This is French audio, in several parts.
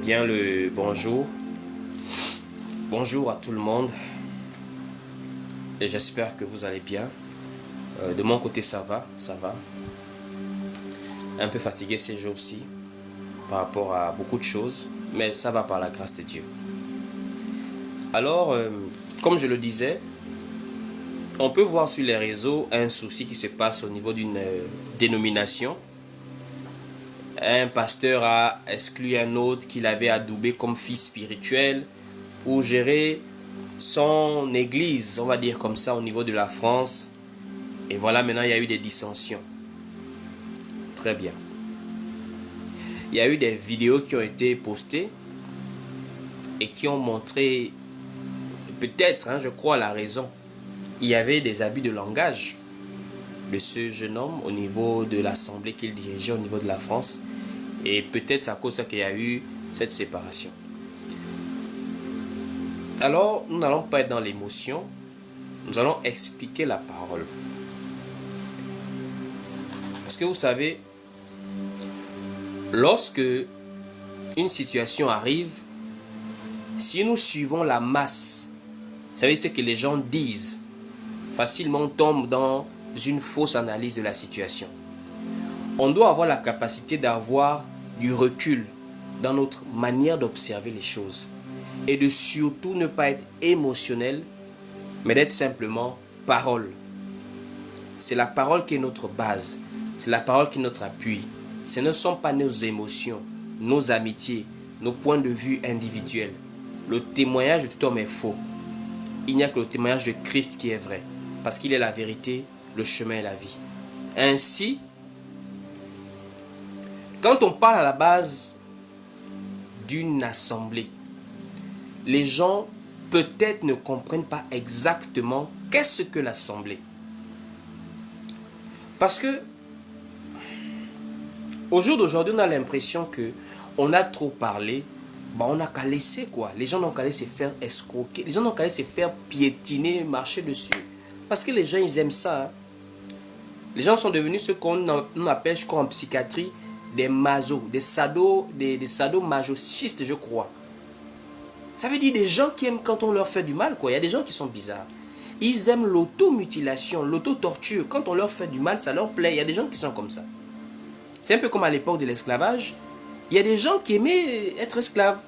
Bien le bonjour. Bonjour à tout le monde. Et j'espère que vous allez bien. De mon côté, ça va. Un peu fatigué ces jours-ci par rapport à beaucoup de choses. Mais ça va par la grâce de Dieu. Alors, comme je le disais, on peut voir sur les réseaux un souci qui se passe au niveau d'une dénomination. Un pasteur a exclu un autre qu'il avait adoubé comme fils spirituel pour gérer son église, on va dire comme ça, au niveau de la France. Et voilà, maintenant il y a eu des dissensions. Très bien. Il y a eu des vidéos qui ont été postées et qui ont montré, peut-être, je crois, la raison. Il y avait des abus de langage de ce jeune homme au niveau de l'assemblée qu'il dirigeait au niveau de la France. Et peut-être c'est à cause de ça qu'il y a eu cette séparation. Alors, nous n'allons pas être dans l'émotion. Nous allons expliquer la parole. Parce que vous savez, lorsque une situation arrive, si nous suivons la masse, vous savez ce que les gens disent, facilement on tombe dans une fausse analyse de la situation. On doit avoir la capacité d'avoir du recul dans notre manière d'observer les choses. Et de surtout ne pas être émotionnel, mais d'être simplement parole. C'est la parole qui est notre base. C'est la parole qui est notre appui. Ce ne sont pas nos émotions, nos amitiés, nos points de vue individuels. Le témoignage de tout homme est faux. Il n'y a que le témoignage de Christ qui est vrai. Parce qu'il est la vérité, le chemin et la vie. Ainsi, quand on parle à la base d'une assemblée, les gens peut-être ne comprennent pas exactement qu'est-ce que l'assemblée. Parce que au jour d'aujourd'hui, on a l'impression que on a trop parlé, on n'a qu'à laisser quoi. Les gens n'ont qu'à aller se faire escroquer, les gens n'ont qu'à aller se faire piétiner, marcher dessus. Parce que les gens, ils aiment ça. Hein. Les gens sont devenus ce qu'on appelle, je crois, en psychiatrie, des masos, des sadomasochistes, je crois. Ça veut dire des gens qui aiment quand on leur fait du mal, quoi. Il y a des gens qui sont bizarres. Ils aiment l'automutilation, l'auto-torture. Quand on leur fait du mal, ça leur plaît. Il y a des gens qui sont comme ça. C'est un peu comme à l'époque de l'esclavage. Il y a des gens qui aimaient être esclaves.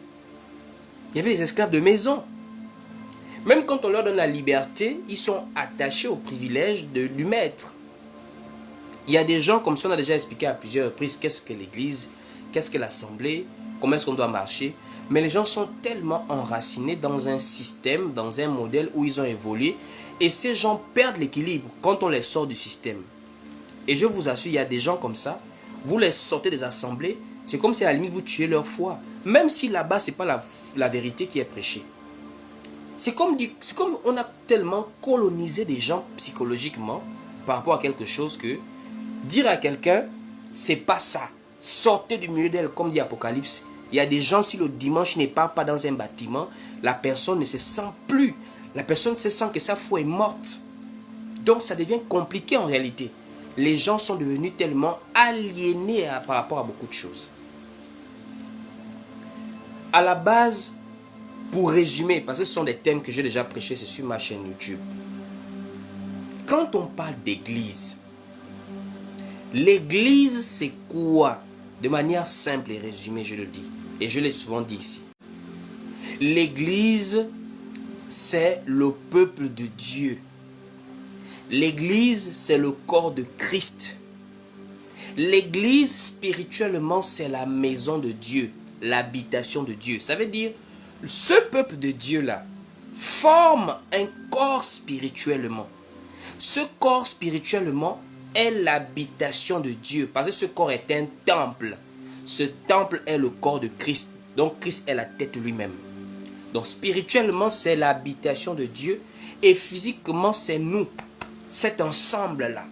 Il y avait des esclaves de maison. Même quand on leur donne la liberté, ils sont attachés au privilège du maître. Il y a des gens, comme ça on a déjà expliqué à plusieurs reprises, qu'est-ce que l'église, qu'est-ce que l'assemblée, comment est-ce qu'on doit marcher. Mais les gens sont tellement enracinés dans un système, dans un modèle où ils ont évolué. Et ces gens perdent l'équilibre quand on les sort du système. Et je vous assure, il y a des gens comme ça. Vous les sortez des assemblées, c'est comme si à la limite vous tuez leur foi. Même si là-bas, ce n'est pas la vérité qui est prêchée. C'est comme on a tellement colonisé des gens psychologiquement par rapport à quelque chose que dire à quelqu'un, c'est pas ça. Sortez du milieu d'elle, comme dit Apocalypse. Il y a des gens, si le dimanche ne part pas dans un bâtiment, la personne ne se sent plus. La personne se sent que sa foi est morte. Donc ça devient compliqué en réalité. Les gens sont devenus tellement aliénés par rapport à beaucoup de choses. À la base, pour résumer, parce que ce sont des thèmes que j'ai déjà prêchés, c'est sur ma chaîne YouTube. Quand on parle d'église, l'église c'est quoi? De manière simple et résumée, je le dis. Et je l'ai souvent dit ici. L'église, c'est le peuple de Dieu. L'église, c'est le corps de Christ. L'église, spirituellement, c'est la maison de Dieu, l'habitation de Dieu. Ça veut dire, ce peuple de Dieu-là forme un corps spirituellement. Ce corps spirituellement est l'habitation de Dieu, parce que ce corps est un temple. Ce temple est le corps de Christ. Donc, Christ est la tête lui-même. Donc, spirituellement, c'est l'habitation de Dieu. Et physiquement, c'est nous. Cet ensemble-là,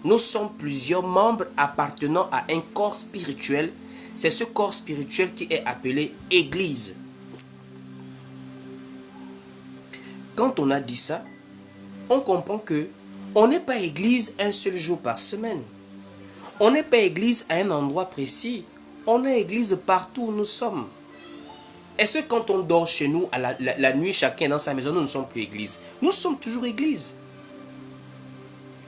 nous sommes plusieurs membres appartenant à un corps spirituel. C'est ce corps spirituel qui est appelé Église. Quand on a dit ça, on comprend que on n'est pas Église un seul jour par semaine. On n'est pas Église à un endroit précis. On est Église partout où nous sommes. Est-ce que quand on dort chez nous, à la nuit, chacun dans sa maison, nous ne sommes plus église? Nous sommes toujours église.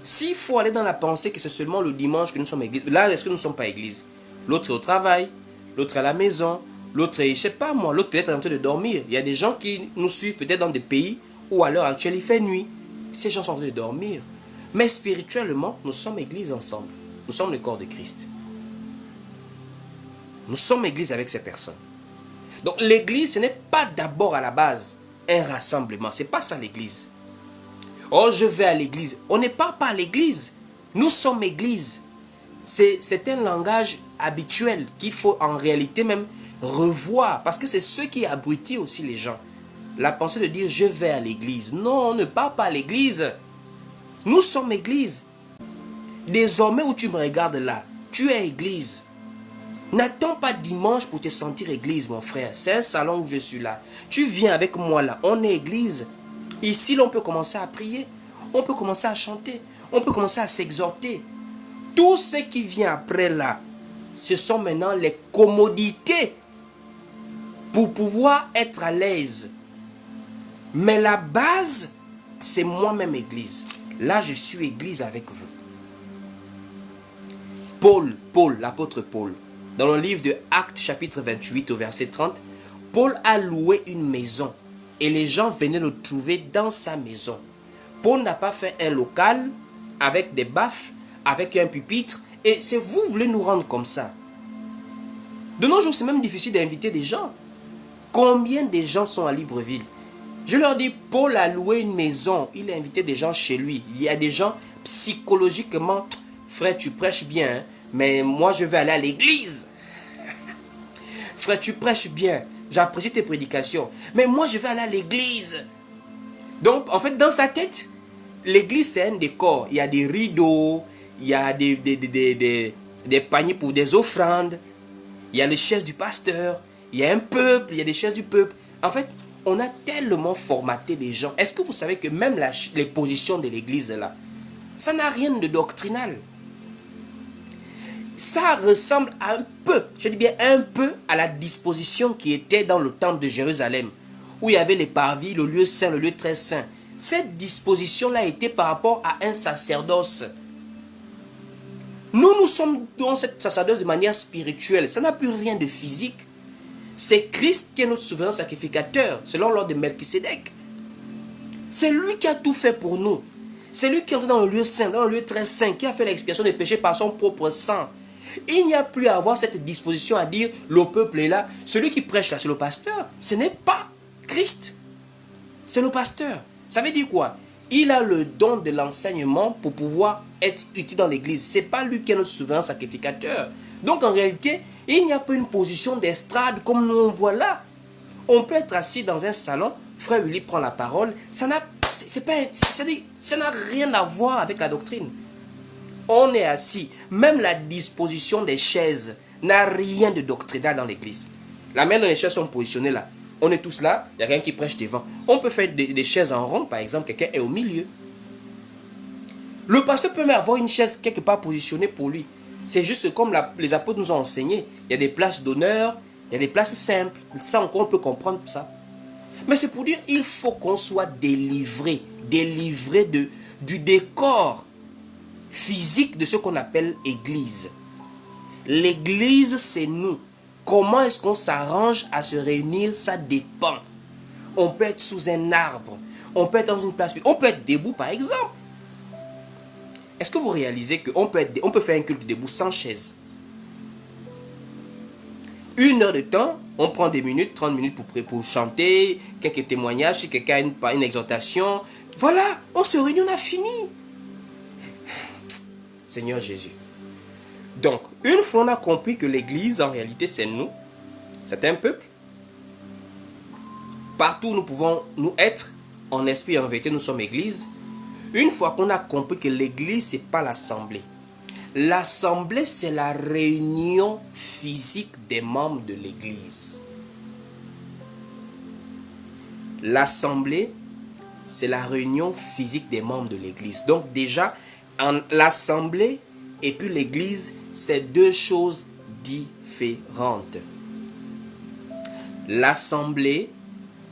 S'il faut aller dans la pensée que c'est seulement le dimanche que nous sommes église, là, est-ce que nous ne sommes pas église? L'autre est au travail, l'autre est à la maison, l'autre est, je sais pas moi, l'autre peut-être en train de dormir. Il y a des gens qui nous suivent peut-être dans des pays où à l'heure actuelle il fait nuit. Ces gens sont en train de dormir. Mais spirituellement, nous sommes église ensemble. Nous sommes le corps de Christ. Nous sommes église avec ces personnes. Donc l'église, ce n'est pas d'abord à la base un rassemblement. Ce n'est pas ça l'église. Oh, je vais à l'église. On n'est pas à l'église. Nous sommes église. C'est un langage habituel qu'il faut en réalité même revoir. Parce que c'est ce qui abrutit aussi les gens. La pensée de dire je vais à l'église. Non, on ne part pas à l'église. Nous sommes église. Désormais où tu me regardes là, tu es église. N'attends pas dimanche pour te sentir église, mon frère. C'est un salon où je suis là. Tu viens avec moi là. On est église. Ici, on peut commencer à prier. On peut commencer à chanter. On peut commencer à s'exhorter. Tout ce qui vient après là, ce sont maintenant les commodités pour pouvoir être à l'aise. Mais la base, c'est moi-même église. Là, je suis église avec vous. Paul, l'apôtre Paul, dans le livre de Actes chapitre 28 au verset 30, Paul a loué une maison et les gens venaient le trouver dans sa maison. Paul n'a pas fait un local avec des baffes, avec un pupitre, et c'est vous voulez nous rendre comme ça. De nos jours, c'est même difficile d'inviter des gens. Combien de gens sont à Libreville? Je leur dis, Paul a loué une maison, il a invité des gens chez lui. Il y a des gens psychologiquement, frère, tu prêches bien, hein, mais moi je vais aller à l'église. Frère, tu prêches bien, j'apprécie tes prédications, mais moi je vais aller à l'église. Donc, en fait, dans sa tête, l'église c'est un décor. Il y a des rideaux, il y a des paniers pour des offrandes, il y a les chaises du pasteur, il y a un peuple, il y a des chaises du peuple. En fait, on a tellement formaté les gens. Est-ce que vous savez que même les positions de l'église là, ça n'a rien de doctrinal. Ça ressemble un peu, je dis bien un peu, à la disposition qui était dans le temple de Jérusalem, où il y avait les parvis, le lieu saint, le lieu très saint. Cette disposition-là était par rapport à un sacerdoce. Nous sommes dans cette sacerdoce de manière spirituelle. Ça n'a plus rien de physique. C'est Christ qui est notre souverain sacrificateur, selon l'ordre de Melchisédek. C'est lui qui a tout fait pour nous. C'est lui qui est entré dans le lieu saint, dans le lieu très saint, qui a fait l'expiation des péchés par son propre sang. Il n'y a plus à avoir cette disposition à dire le peuple est là. Celui qui prêche là, c'est le pasteur. Ce n'est pas Christ. C'est le pasteur. Ça veut dire quoi? Il a le don de l'enseignement pour pouvoir être utile dans l'église. Ce n'est pas lui qui est notre souverain sacrificateur. Donc en réalité, il n'y a pas une position d'estrade comme nous on voit là. On peut être assis dans un salon, frère Willy prend la parole. Ça n'a rien à voir avec la doctrine. On est assis. Même la disposition des chaises n'a rien de doctrinal dans l'église. La manière dont les chaises sont positionnées là. On est tous là, il n'y a rien qui prêche devant. On peut faire des chaises en rond, par exemple, quelqu'un est au milieu. Le pasteur peut même avoir une chaise quelque part positionnée pour lui. C'est juste comme les apôtres nous ont enseigné. Il y a des places d'honneur, il y a des places simples. Ça encore, on peut comprendre ça. Mais c'est pour dire il faut qu'on soit délivré du décor physique de ce qu'on appelle église. L'église, c'est nous. Comment est-ce qu'on s'arrange à se réunir? Ça dépend. On peut être sous un arbre. On peut être dans une place. On peut être debout, par exemple. Est-ce que vous réalisez qu'on peut faire un culte debout sans chaise? 1 heure de temps, on prend des minutes, 30 minutes pour chanter, quelques témoignages, si quelqu'un a une exhortation. Voilà, on se réunit, on a fini. Seigneur Jésus. Donc, une fois on a compris que l'église, en réalité, c'est nous, c'est un peuple. Partout nous pouvons nous être, en esprit et en vérité, nous sommes église. Une fois qu'on a compris que l'église, ce n'est pas l'assemblée. L'assemblée, c'est la réunion physique des membres de l'église. L'assemblée, c'est la réunion physique des membres de l'église. Donc déjà, l'assemblée et puis l'église, c'est deux choses différentes. L'assemblée,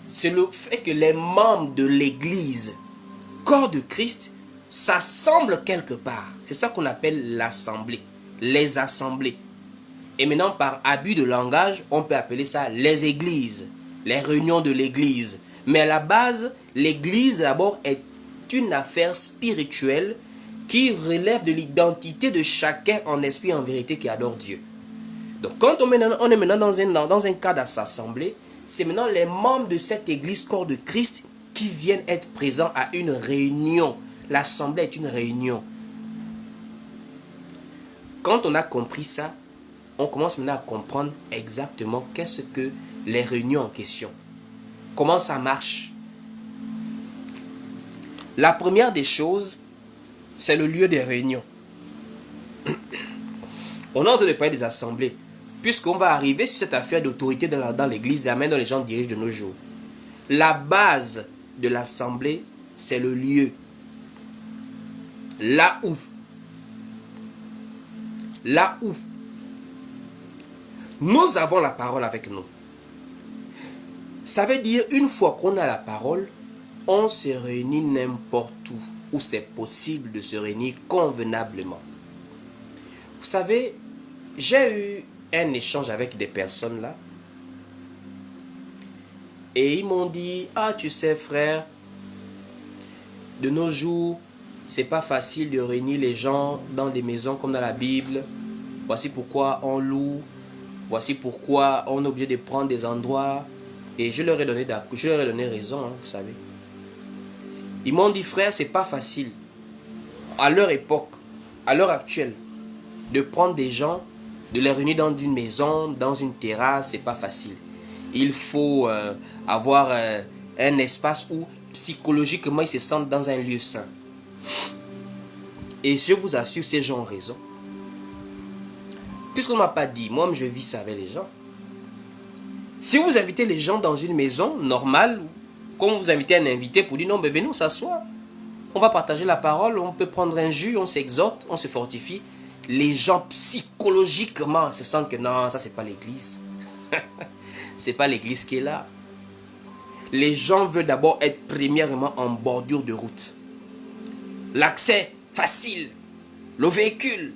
c'est le fait que les membres de l'église, corps de Christ, s'assemblent quelque part. C'est ça qu'on appelle l'assemblée, les assemblées. Et maintenant, par abus de langage, on peut appeler ça les églises, les réunions de l'église. Mais à la base, l'église d'abord est une affaire spirituelle qui relève de l'identité de chacun en esprit et en vérité qui adore Dieu. Donc quand on est maintenant dans un cas d'assemblée, c'est maintenant les membres de cette église corps de Christ qui viennent être présents à une réunion. L'assemblée est une réunion. Quand on a compris ça, on commence maintenant à comprendre exactement qu'est-ce que les réunions en question. Comment ça marche. La première des choses, c'est le lieu des réunions. On est en train de parler des assemblées, puisqu'on va arriver sur cette affaire d'autorité dans l'église, la main dont les gens dirigent de nos jours. La base de l'assemblée, c'est le lieu. Là où nous avons la parole avec nous. Ça veut dire, une fois qu'on a la parole, on se réunit n'importe où c'est possible de se réunir convenablement. Vous savez, j'ai eu un échange avec des personnes là, et ils m'ont dit, ah tu sais frère, de nos jours, c'est pas facile de réunir les gens dans des maisons comme dans la Bible. Voici pourquoi on loue. Voici pourquoi on est obligé de prendre des endroits. Et je leur ai donné raison, hein, vous savez. Ils m'ont dit, frère, c'est pas facile. À leur époque, à l'heure actuelle, de prendre des gens, de les réunir dans une maison, dans une terrasse, c'est pas facile. Il faut avoir un espace où psychologiquement ils se sentent dans un lieu sain. Et je vous assure, ces gens ont raison. Puisqu'on ne m'a pas dit, moi je vis ça avec les gens. Si vous invitez les gens dans une maison normale, comme vous invitez un invité pour dire non, mais venez, on s'assoit. On va partager la parole, on peut prendre un jus, on s'exhorte, on se fortifie. Les gens psychologiquement se sentent que non, ça c'est pas l'église. C'est pas l'église qui est là. Les gens veulent d'abord être premièrement en bordure de route. L'accès facile, le véhicule,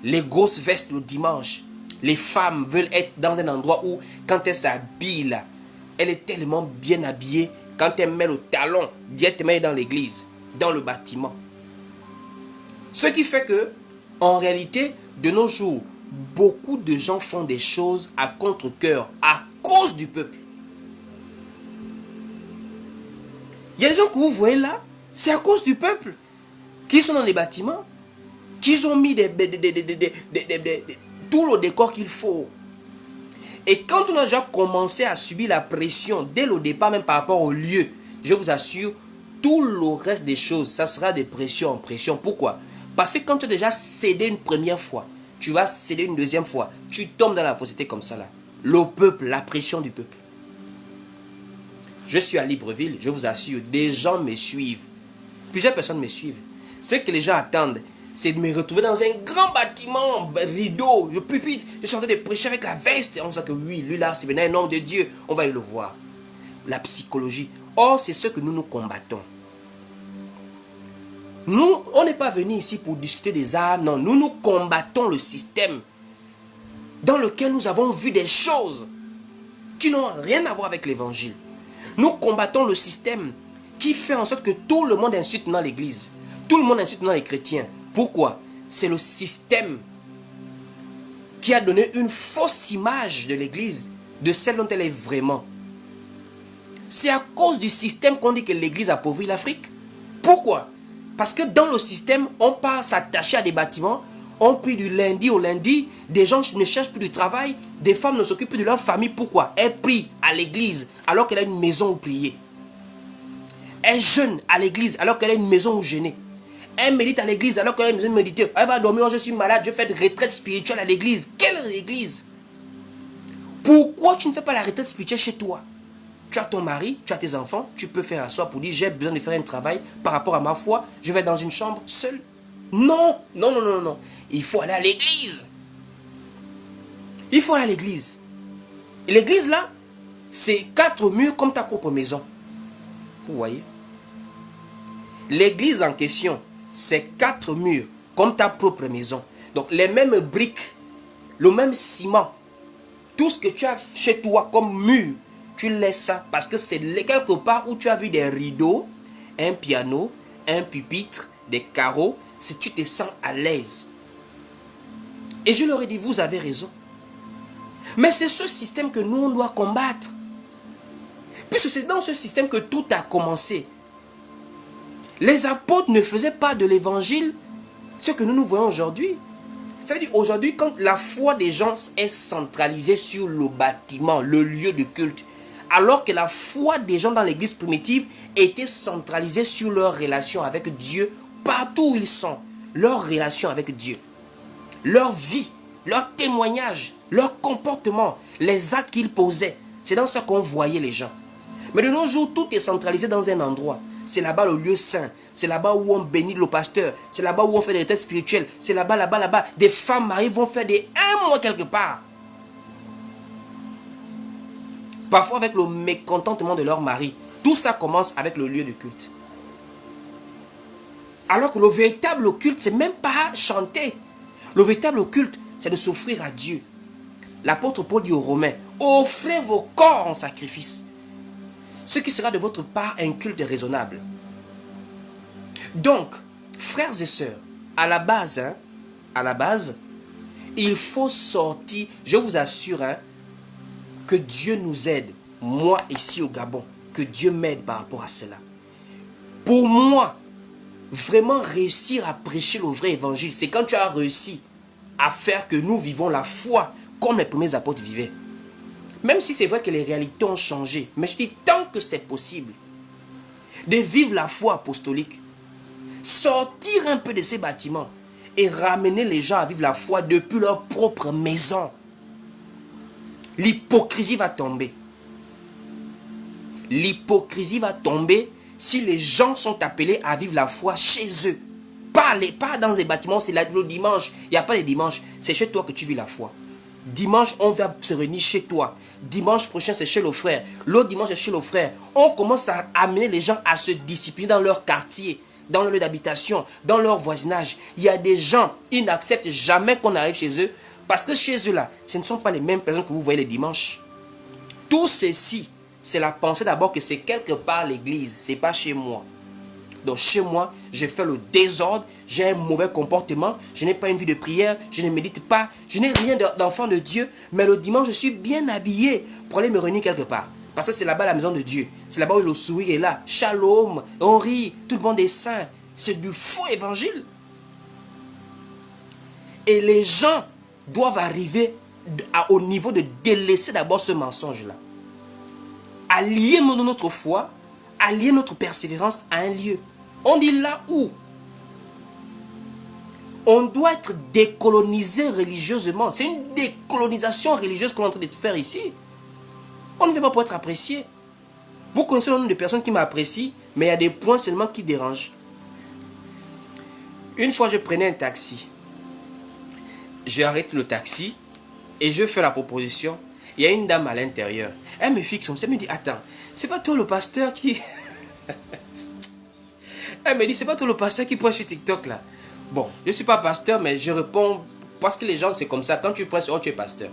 les grosses vestes le dimanche. Les femmes veulent être dans un endroit où, quand elles s'habillent là, elle est tellement bien habillée, quand elle met le talon, directement dans l'église, dans le bâtiment. Ce qui fait que, en réalité, de nos jours, beaucoup de gens font des choses à contre-cœur, à cause du peuple. Il y a des gens que vous voyez là, c'est à cause du peuple, qui sont dans les bâtiments, qui ont mis tout le décor qu'il faut. Et quand on a déjà commencé à subir la pression dès le départ, même par rapport au lieu, je vous assure, tout le reste des choses, ça sera de pression en pression. Pourquoi? Parce que quand tu as déjà cédé une première fois, tu vas céder une deuxième fois, tu tombes dans la fausseté comme ça là. Le peuple, la pression du peuple. Je suis à Libreville, je vous assure, des gens me suivent. Plusieurs personnes me suivent. Ce que les gens attendent, c'est de me retrouver dans un grand bâtiment, rideau, le pupitre. Je suis en train de prêcher avec la veste. Et on sait que oui, lui là, c'est un homme de Dieu. On va aller le voir. La psychologie. Or, c'est ce que nous combattons. Nous, on n'est pas venu ici pour discuter des armes. Non, nous combattons le système dans lequel nous avons vu des choses qui n'ont rien à voir avec l'évangile. Nous combattons le système qui fait en sorte que tout le monde insulte dans l'église. Tout le monde insulte dans les chrétiens. Pourquoi? C'est le système qui a donné une fausse image de l'église, de celle dont elle est vraiment. C'est à cause du système qu'on dit que l'église appauvrit l'Afrique. Pourquoi? Parce que dans le système, on part s'attacher à des bâtiments, on prie du lundi au lundi, des gens ne cherchent plus du travail, des femmes ne s'occupent plus de leur famille. Pourquoi? Elles prient à l'église alors qu'elle a une maison où prier. Elle jeûne à l'église alors qu'elle a une maison où jeûner. Elle médite à l'église alors qu'elle a une maison de méditer. Elle va dormir, je suis malade, je fais de retraite spirituelle à l'église. Quelle église? Pourquoi tu ne fais pas la retraite spirituelle chez toi? Tu as ton mari, tu as tes enfants, tu peux faire asseoir pour dire j'ai besoin de faire un travail par rapport à ma foi, je vais dans une chambre seule. Non, non, non, non, non. Il faut aller à l'église. Il faut aller à l'église. Et l'église là, c'est 4 murs comme ta propre maison. Vous voyez? L'église en question, c'est 4 murs comme ta propre maison. Donc les mêmes briques, le même ciment, tout ce que tu as chez toi comme mur, tu laisses ça parce que c'est quelque part où tu as vu des rideaux, un piano, un pupitre, des carreaux, si tu te sens à l'aise. Et je leur ai dit, vous avez raison. Mais c'est ce système que nous, on doit combattre. Puisque c'est dans ce système que tout a commencé. Les apôtres ne faisaient pas de l'évangile ce que nous voyons aujourd'hui. Ça veut dire aujourd'hui, quand la foi des gens est centralisée sur le bâtiment, le lieu de culte, alors que la foi des gens dans l'église primitive était centralisée sur leur relation avec Dieu, partout où ils sont, leur relation avec Dieu, leur vie, leur témoignage, leur comportement, les actes qu'ils posaient. C'est dans ça qu'on voyait les gens. Mais de nos jours, tout est centralisé dans un endroit. C'est là-bas le lieu saint. C'est là-bas où on bénit le pasteur. C'est là-bas où on fait des retraites spirituelles. C'est là-bas, là-bas, là-bas. Des femmes mariées vont faire un mois quelque part. Parfois avec le mécontentement de leur mari. Tout ça commence avec le lieu de culte. Alors que le véritable culte, c'est même pas chanter. Le véritable culte, c'est de s'offrir à Dieu. L'apôtre Paul dit aux Romains, offrez vos corps en sacrifice. Ce qui sera de votre part un culte raisonnable. Donc, frères et sœurs, à la base, il faut sortir, je vous assure, que Dieu nous aide, moi ici au Gabon, que Dieu m'aide par rapport à cela. Pour moi, vraiment réussir à prêcher le vrai évangile, c'est quand tu as réussi à faire que nous vivons la foi comme les premiers apôtres vivaient. Même si c'est vrai que les réalités ont changé, mais je dis tant que c'est possible de vivre la foi apostolique, sortir un peu de ces bâtiments et ramener les gens à vivre la foi depuis leur propre maison. L'hypocrisie va tomber. L'hypocrisie va tomber si les gens sont appelés à vivre la foi chez eux. Pas dans des bâtiments, c'est le dimanche. Il n'y a pas les dimanches, c'est chez toi que tu vis la foi. Dimanche, on va se réunir chez toi. Dimanche prochain, c'est chez le frère. L'autre dimanche, c'est chez le frère. On commence à amener les gens à se discipliner dans leur quartier, dans leur lieu d'habitation, dans leur voisinage. Il y a des gens, ils n'acceptent jamais qu'on arrive chez eux parce que chez eux, là, ce ne sont pas les mêmes personnes que vous voyez les dimanches. Tout ceci, c'est la pensée d'abord que c'est quelque part l'église, c'est pas chez moi. Donc chez moi, je fais le désordre, j'ai un mauvais comportement, je n'ai pas une vie de prière, je ne médite pas, je n'ai rien d'enfant de Dieu, mais le dimanche, je suis bien habillé pour aller me réunir quelque part. Parce que c'est là-bas la maison de Dieu. C'est là-bas où le sourire est là. Shalom, on rit, tout le monde est saint. C'est du faux évangile. Et les gens doivent arriver au niveau de délaisser d'abord ce mensonge-là. Allier notre foi, allier notre persévérance à un lieu. On dit là où on doit être décolonisé religieusement. C'est une décolonisation religieuse qu'on est en train de faire ici. On ne vient pas pour être apprécié. Vous connaissez le nombre de personnes qui m'apprécient, mais il y a des points seulement qui dérangent. Une fois, je prenais un taxi. J'arrête le taxi et je fais la proposition. Il y a une dame à l'intérieur. Elle me fixe comme ça, elle me dit, attends, c'est pas toi le pasteur qui... Elle me dit, c'est pas toi le pasteur qui prêche sur TikTok là. Bon, je ne suis pas pasteur, mais je réponds parce que les gens, c'est comme ça. Quand tu prêches, oh, tu es pasteur.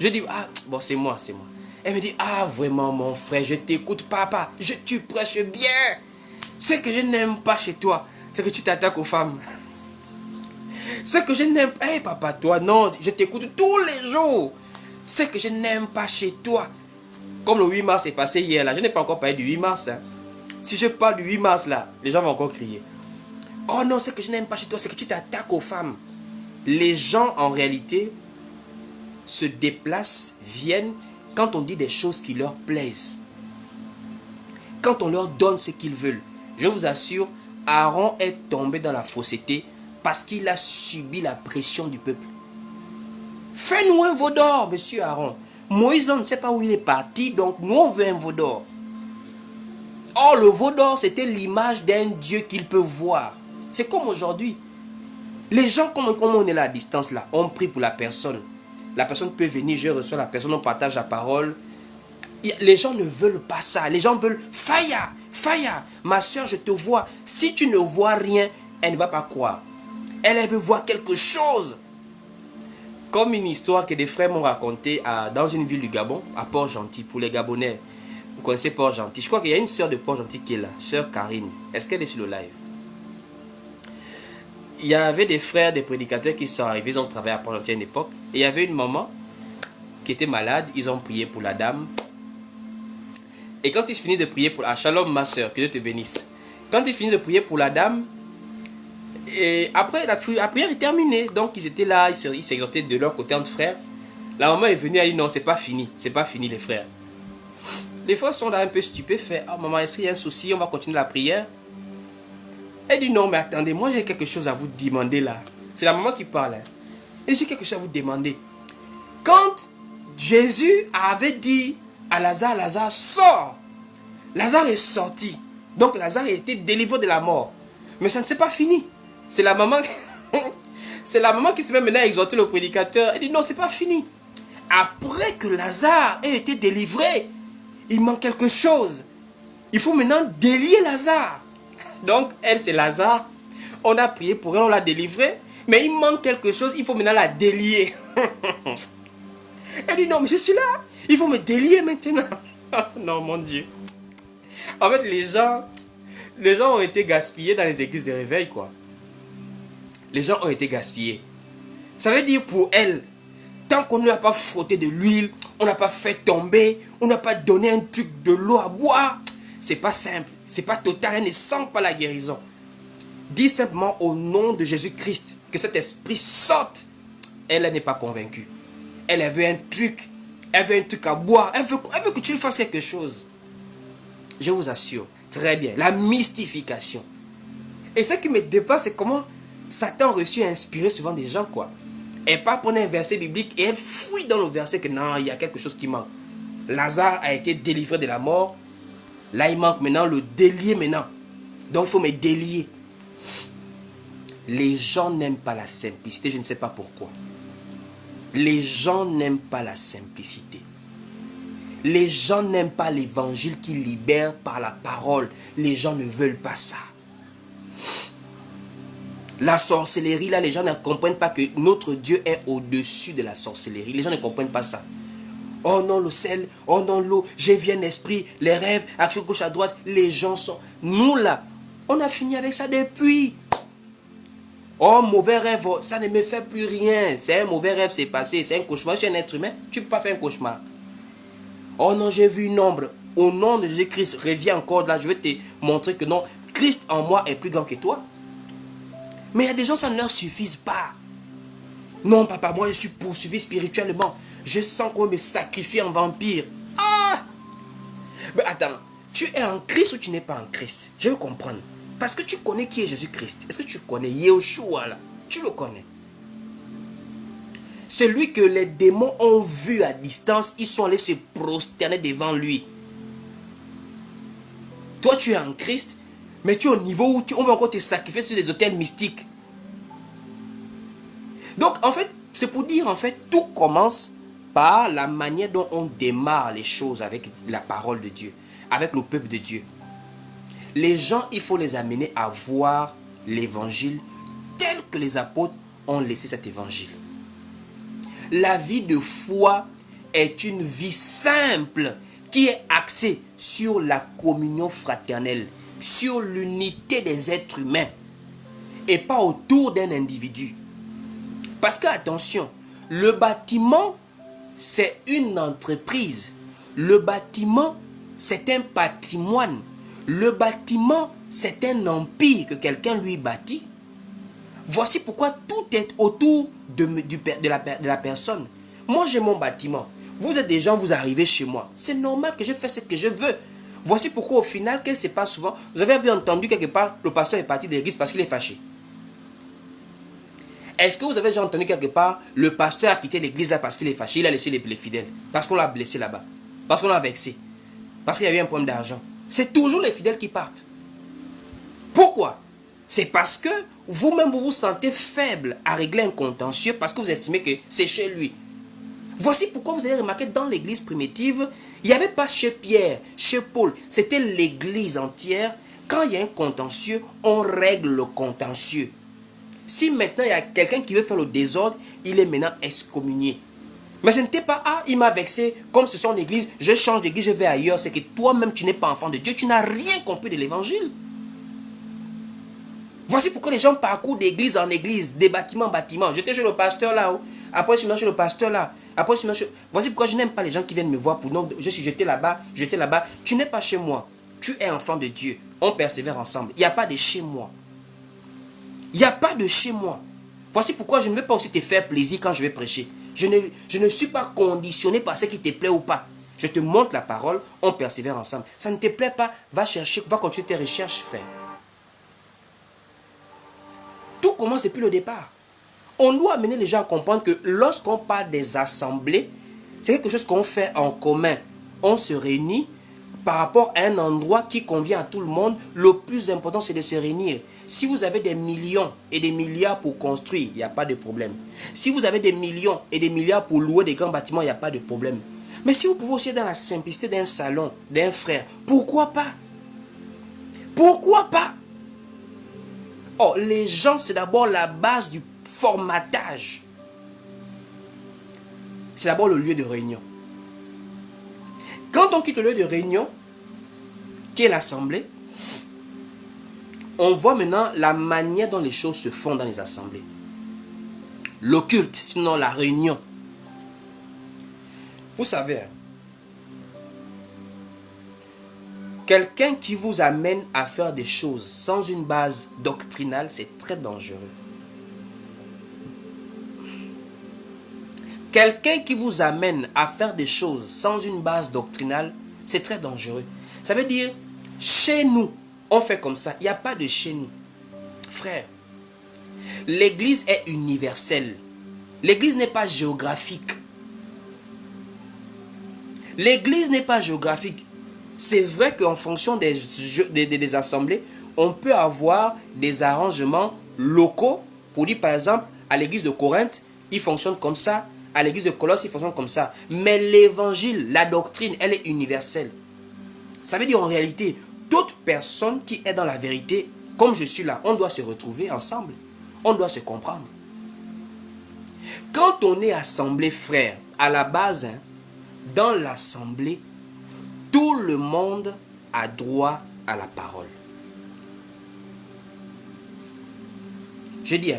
Je dis, ah, bon, c'est moi, c'est moi. Elle me dit, ah, vraiment, mon frère, je t'écoute, papa. Tu prêches bien. Ce que je n'aime pas chez toi, c'est que tu t'attaques aux femmes. Ce que je n'aime pas, hey, papa, toi, non, je t'écoute tous les jours. Ce que je n'aime pas chez toi. Comme le 8 mars est passé hier, là, je n'ai pas encore parlé du 8 mars. Hein. Si je parle du 8 mars, là, les gens vont encore crier. Oh non, ce que je n'aime pas chez toi, c'est que tu t'attaques aux femmes. Les gens, en réalité, se déplacent, viennent, quand on dit des choses qui leur plaisent. Quand on leur donne ce qu'ils veulent. Je vous assure, Aaron est tombé dans la fausseté parce qu'il a subi la pression du peuple. Fais-nous un veau d'or, monsieur Aaron. Moïse, on ne sait pas où il est parti, donc nous, on veut un veau d'or. Or, le veau d'or, c'était l'image d'un Dieu qu'il peut voir. C'est comme aujourd'hui. Les gens, comme on est là à distance, là, on prie pour la personne. La personne peut venir, je reçois la personne, on partage la parole. Les gens ne veulent pas ça. Les gens veulent faya, faya. Ma soeur, je te vois. Si tu ne vois rien, elle ne va pas croire. Elle veut voir quelque chose. Comme une histoire que des frères m'ont racontée dans une ville du Gabon, à Port-Gentil, pour les Gabonais. Vous connaissez Port-Gentil. Je crois qu'il y a une soeur de Port-Gentil qui est là, soeur Karine. Est-ce qu'elle est sur le live? Il y avait des frères, des prédicateurs qui sont arrivés, ils ont travaillé à Port-Gentil à une époque. Et il y avait une maman qui était malade, ils ont prié pour la dame. Et quand ils finissent de prier pour... Ah, shalom ma soeur, que Dieu te bénisse. Quand ils finissent de prier pour la dame, et après la prière est terminée. Donc ils étaient là, ils s'exhortaient de leur côté entre frères. La maman est venue, elle dit non, c'est pas fini les frères. Les frères sont là un peu stupéfaits. Ah maman, est-ce qu'il y a un souci? On va continuer la prière. Elle dit non, mais attendez, moi j'ai quelque chose à vous demander là. C'est la maman qui parle. Hein. Et j'ai quelque chose à vous demander. Quand Jésus avait dit à Lazare, Lazare sort. Lazare est sorti. Donc Lazare a été délivré de la mort. Mais ça ne s'est pas fini. C'est la maman c'est la maman qui se met maintenant à exhorter le prédicateur. Elle dit non, c'est pas fini. Après que Lazare ait été délivré, il manque quelque chose. Il faut maintenant délier Lazare. Donc elle, c'est Lazare. On a prié pour elle, on l'a délivrée. Mais il manque quelque chose, il faut maintenant la délier. Elle dit non, mais je suis là. Il faut me délier maintenant. Non, mon Dieu. En fait, les gens ont été gaspillés dans les églises de réveil, quoi. Les gens ont été gaspillés. Ça veut dire pour elle, tant qu'on ne l'a pas frotté de l'huile, on n'a pas fait tomber, on n'a pas donné un truc de l'eau à boire, c'est pas simple, c'est pas total, elle ne sent pas la guérison. Dis simplement au nom de Jésus-Christ que cet esprit sorte. Elle n'est pas convaincue. Elle veut un truc à boire, elle veut que tu lui fasses quelque chose. Je vous assure, très bien, la mystification. Et ce qui me dépasse, c'est comment Satan a reçu à inspirer souvent des gens, quoi. Elle part prendre un verset biblique et elle fouille dans le verset que non, il y a quelque chose qui manque. Lazare a été délivré de la mort. Là, il manque maintenant le délier maintenant. Donc, il faut me délier. Les gens n'aiment pas la simplicité, je ne sais pas pourquoi. Les gens n'aiment pas la simplicité. Les gens n'aiment pas l'évangile qui libère par la parole. Les gens ne veulent pas ça. La sorcellerie, là, les gens ne comprennent pas que notre Dieu est au-dessus de la sorcellerie. Les gens ne comprennent pas ça. Oh non, le sel, oh non, l'eau, je viens l'esprit, les rêves, à gauche, à droite, les gens sont... Nous, là, on a fini avec ça depuis. Oh, mauvais rêve, ça ne me fait plus rien. C'est un mauvais rêve, c'est passé, c'est un cauchemar. Je suis un être humain, tu ne peux pas faire un cauchemar. Oh non, j'ai vu une ombre. Au nom de Jésus-Christ, reviens encore là, je vais te montrer que non, Christ en moi est plus grand que toi. Mais il y a des gens, ça ne leur suffit pas. Non, papa, moi je suis poursuivi spirituellement. Je sens qu'on me sacrifie en vampire. Ah! Mais attends, tu es en Christ ou tu n'es pas en Christ? Je veux comprendre. Parce que tu connais qui est Jésus-Christ. Est-ce que tu connais Yeshua là? Tu le connais. Celui que les démons ont vu à distance, ils sont allés se prosterner devant lui. Toi, tu es en Christ, mais tu es au niveau où on va encore te sacrifier sur les autels mystiques. Donc, en fait, c'est pour dire, en fait, tout commence par la manière dont on démarre les choses avec la parole de Dieu, avec le peuple de Dieu. Les gens, il faut les amener à voir l'évangile tel que les apôtres ont laissé cet évangile. La vie de foi est une vie simple qui est axée sur la communion fraternelle, sur l'unité des êtres humains et pas autour d'un individu. Parce que, attention, le bâtiment, c'est une entreprise. Le bâtiment, c'est un patrimoine. Le bâtiment, c'est un empire que quelqu'un lui bâtit. Voici pourquoi tout est autour de la personne. Moi, j'ai mon bâtiment. Vous êtes des gens, vous arrivez chez moi. C'est normal que je fasse ce que je veux. Voici pourquoi, au final, qu'est-ce qui se passe souvent? Vous avez entendu quelque part, le pasteur est parti de l'église parce qu'il est fâché. Est-ce que vous avez déjà entendu quelque part, le pasteur a quitté l'église là parce qu'il est fâché, il a laissé les fidèles, parce qu'on l'a blessé là-bas, parce qu'on l'a vexé, parce qu'il y avait un problème d'argent? C'est toujours les fidèles qui partent. Pourquoi? C'est parce que vous-même vous vous sentez faible à régler un contentieux parce que vous estimez que c'est chez lui. Voici pourquoi vous avez remarqué dans l'église primitive, il n'y avait pas chez Pierre, chez Paul, c'était l'église entière. Quand il y a un contentieux, on règle le contentieux. Si maintenant il y a quelqu'un qui veut faire le désordre, il est maintenant excommunié. Mais ce n'était pas, ah, il m'a vexé, comme c'est son église, je change d'église, je vais ailleurs. C'est que toi-même, tu n'es pas enfant de Dieu, tu n'as rien compris de l'évangile. Voici pourquoi les gens parcourent d'église en église, des bâtiments en bâtiment. J'étais chez le pasteur là-haut, après je suis chez le pasteur là. Après, voici pourquoi je n'aime pas les gens qui viennent me voir pour non, je suis jeté là-bas, jeté là-bas. Tu n'es pas chez moi, tu es enfant de Dieu. On persévère ensemble. Il n'y a pas de chez moi. Il n'y a pas de chez moi. Voici pourquoi je ne vais pas aussi te faire plaisir quand je vais prêcher. Je ne suis pas conditionné par ce qui te plaît ou pas. Je te montre la parole, on persévère ensemble. Ça ne te plaît pas, va chercher, va continuer tes recherches, frère. Tout commence depuis le départ. On doit amener les gens à comprendre que lorsqu'on parle des assemblées, c'est quelque chose qu'on fait en commun. On se réunit par rapport à un endroit qui convient à tout le monde. Le plus important, c'est de se réunir. Si vous avez des millions et des milliards pour construire, il n'y a pas de problème. Si vous avez des millions et des milliards pour louer des grands bâtiments, il n'y a pas de problème. Mais si vous pouvez aussi être dans la simplicité d'un salon, d'un frère, pourquoi pas? Pourquoi pas? Oh, les gens, c'est d'abord la base du formatage. C'est d'abord le lieu de réunion. Quand on quitte le lieu de réunion, qui est l'assemblée, on voit maintenant la manière dont les choses se font dans les assemblées. Le culte, sinon la réunion. Vous savez, quelqu'un qui vous amène à faire des choses sans une base doctrinale, c'est très dangereux. Quelqu'un qui vous amène à faire des choses sans une base doctrinale, c'est très dangereux. Ça veut dire, chez nous, on fait comme ça. Il n'y a pas de chez nous. Frère, l'église est universelle. L'église n'est pas géographique. L'église n'est pas géographique. C'est vrai qu'en fonction des assemblées, on peut avoir des arrangements locaux. Pour dire par exemple, à l'église de Corinthe, il fonctionne comme ça. À l'église de Colosse, il fonctionne comme ça. Mais l'évangile, la doctrine, elle est universelle. Ça veut dire en réalité, toute personne qui est dans la vérité, comme je suis là, on doit se retrouver ensemble. On doit se comprendre. Quand on est assemblé, frère, à la base, dans l'assemblée, tout le monde a droit à la parole. Je dis,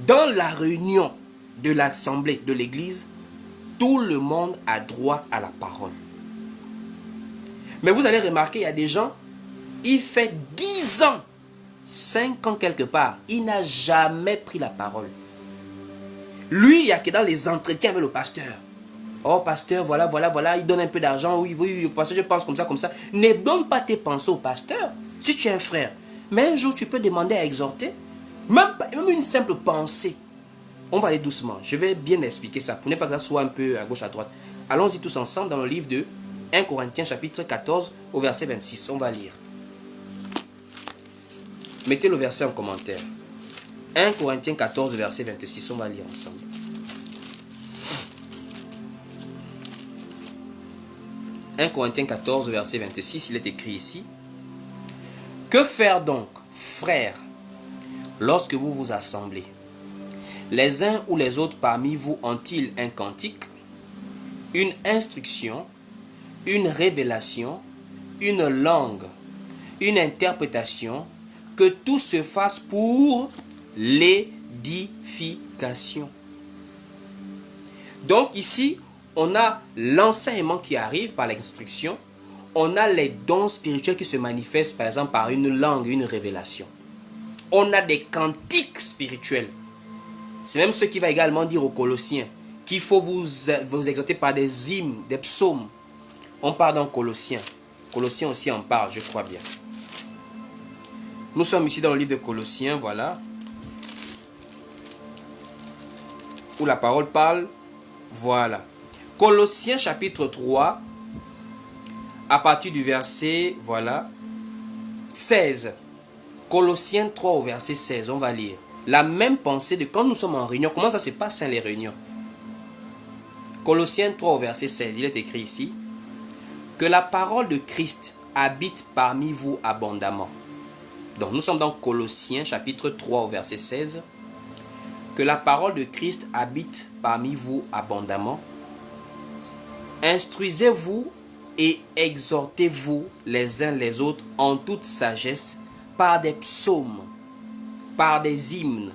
dans la réunion de l'assemblée de l'église, tout le monde a droit à la parole. Mais vous allez remarquer, il y a des gens, il fait 10 ans, 5 ans quelque part, il n'a jamais pris la parole. Lui, il n'y a que dans les entretiens avec le pasteur. Oh pasteur, voilà, il donne un peu d'argent, oui, pasteur, je pense comme ça. Ne donne pas tes pensées au pasteur, si tu es un frère. Mais un jour, tu peux demander à exhorter, même une simple pensée. On va aller doucement, je vais bien expliquer ça, pour ne pas que ça soit un peu à gauche, à droite. Allons-y tous ensemble dans le livre de 1 Corinthiens chapitre 14 au verset 26, on va lire. Mettez le verset en commentaire. 1 Corinthiens 14 verset 26, on va lire ensemble. 1 Corinthiens 14 verset 26, il est écrit ici. Que faire donc, frères, lorsque vous vous assemblez? Les uns ou les autres parmi vous ont-ils un cantique, une instruction, une révélation, une langue, une interprétation, que tout se fasse pour l'édification. Donc ici, on a l'enseignement qui arrive par l'instruction, on a les dons spirituels qui se manifestent par exemple par une langue, une révélation. On a des cantiques spirituels. C'est même ce qui va également dire aux Colossiens qu'il faut vous exhorter par des hymnes, des psaumes. On parle dans Colossiens. Colossiens aussi en parle, je crois bien. Nous sommes ici dans le livre de Colossiens, voilà. Où la parole parle, voilà. Colossiens chapitre 3, à partir du verset, voilà, 16. Colossiens 3 au verset 16, on va lire. La même pensée de quand nous sommes en réunion. Comment ça se passe, les réunions? Colossiens 3, verset 16, il est écrit ici, que la parole de Christ habite parmi vous abondamment. Donc nous sommes dans Colossiens chapitre 3, verset 16, que la parole de Christ habite parmi vous abondamment. Instruisez-vous et exhortez-vous les uns les autres en toute sagesse par des psaumes, par des hymnes,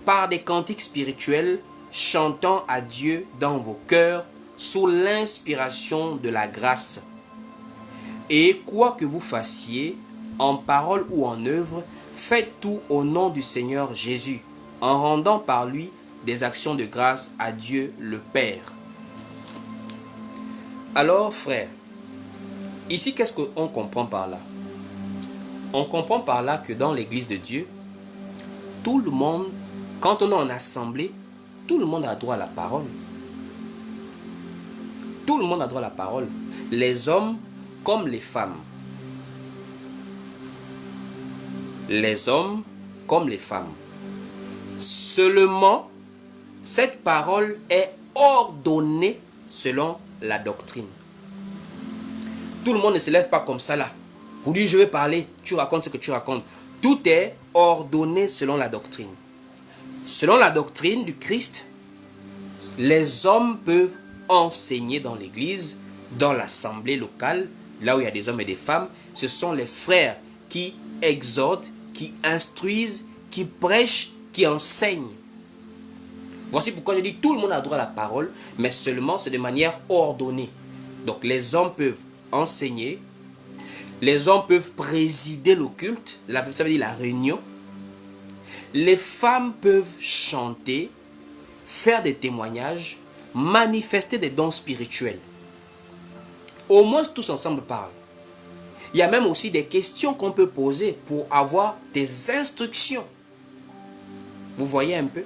par des cantiques spirituels, chantant à Dieu dans vos cœurs sous l'inspiration de la grâce. Et quoi que vous fassiez, en parole ou en œuvre, faites tout au nom du Seigneur Jésus, en rendant par lui des actions de grâce à Dieu le Père. Alors, frère, ici, qu'est-ce qu'on comprend par là? On comprend par là que dans l'église de Dieu, tout le monde, quand on est en assemblée, tout le monde a droit à la parole. Tout le monde a droit à la parole. Les hommes comme les femmes. Les hommes comme les femmes. Seulement, cette parole est ordonnée selon la doctrine. Tout le monde ne se lève pas comme ça là. Pour dire je vais parler, tu racontes ce que tu racontes. Tout est ordonné selon la doctrine. Selon la doctrine du Christ, les hommes peuvent enseigner dans l'église, dans l'assemblée locale, là où il y a des hommes et des femmes. Ce sont les frères qui exhortent, qui instruisent, qui prêchent, qui enseignent. Voici pourquoi je dis tout le monde a droit à la parole, mais seulement c'est de manière ordonnée. Donc les hommes peuvent enseigner, les hommes peuvent présider le culte, ça veut dire la réunion. Les femmes peuvent chanter, faire des témoignages, manifester des dons spirituels. Au moins tous ensemble parlent. Il y a même aussi des questions qu'on peut poser pour avoir des instructions. Vous voyez un peu?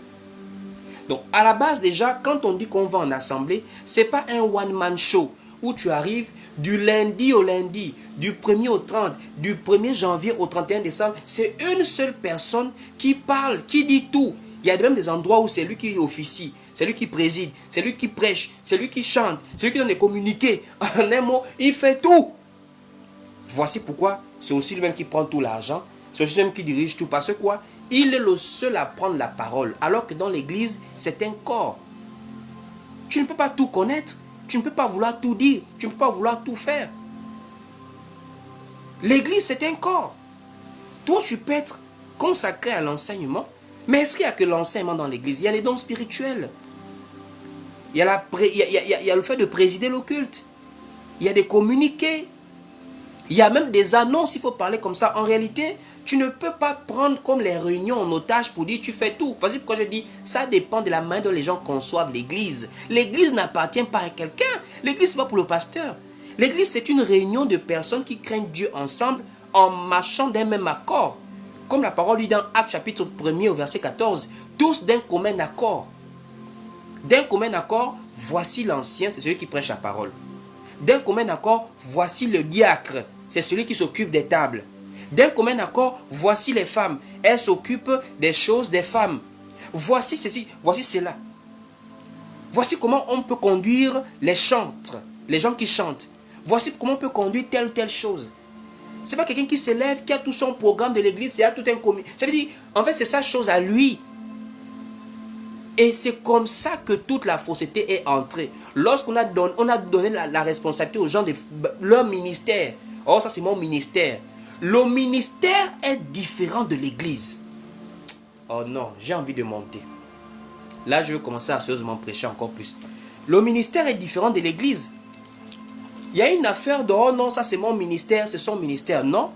Donc à la base déjà, quand on dit qu'on va en assemblée, ce n'est pas un one-man show où tu arrives du lundi au lundi, du 1er au 30, du 1er janvier au 31 décembre. C'est une seule personne qui parle, qui dit tout. Il y a même des endroits où c'est lui qui officie, c'est lui qui préside, c'est lui qui prêche, c'est lui qui chante, c'est lui qui donne des communiqués. En un mot, il fait tout. Voici pourquoi c'est aussi lui-même qui prend tout l'argent, c'est aussi lui-même qui dirige tout. Parce que quoi? Il est le seul à prendre la parole. Alors que dans l'église, c'est un corps. Tu ne peux pas tout connaître. Tu ne peux pas vouloir tout dire. Tu ne peux pas vouloir tout faire. L'église, c'est un corps. Toi, tu peux être consacré à l'enseignement. Mais est-ce qu'il n'y a que l'enseignement dans l'église? Il y a les dons spirituels. Il y a le fait de présider le culte. Il y a des communiqués. Il y a même des annonces, il faut parler comme ça. En réalité, tu ne peux pas prendre comme les réunions en otage pour dire tu fais tout. Voici pourquoi je dis, ça dépend de la manière dont les gens conçoivent l'église. L'église n'appartient pas à quelqu'un. L'église, ce n'est pas pour le pasteur. L'église, c'est une réunion de personnes qui craignent Dieu ensemble en marchant d'un même accord. Comme la parole dit dans Actes chapitre 1er au verset 14. Tous d'un commun accord. D'un commun accord, voici l'ancien, c'est celui qui prêche la parole. D'un commun accord, voici le diacre, c'est celui qui s'occupe des tables. D'un commun accord, voici les femmes, elles s'occupent des choses des femmes. Voici ceci, voici cela. Voici comment on peut conduire les chantres, les gens qui chantent. Voici comment on peut conduire telle ou telle chose. Ce n'est pas quelqu'un qui se lève, qui a tout son programme de l'église, il a tout un commun. Ça veut dire, en fait, c'est sa chose à lui. Et c'est comme ça que toute la fausseté est entrée. Lorsqu'on a donné la responsabilité aux gens de leur ministère. Oh, ça c'est mon ministère. Le ministère est différent de l'église. Oh non, j'ai envie de monter. Là, je vais commencer à sérieusement prêcher encore plus. Le ministère est différent de l'église. Il y a une affaire de, oh non, ça c'est mon ministère, c'est son ministère. Non.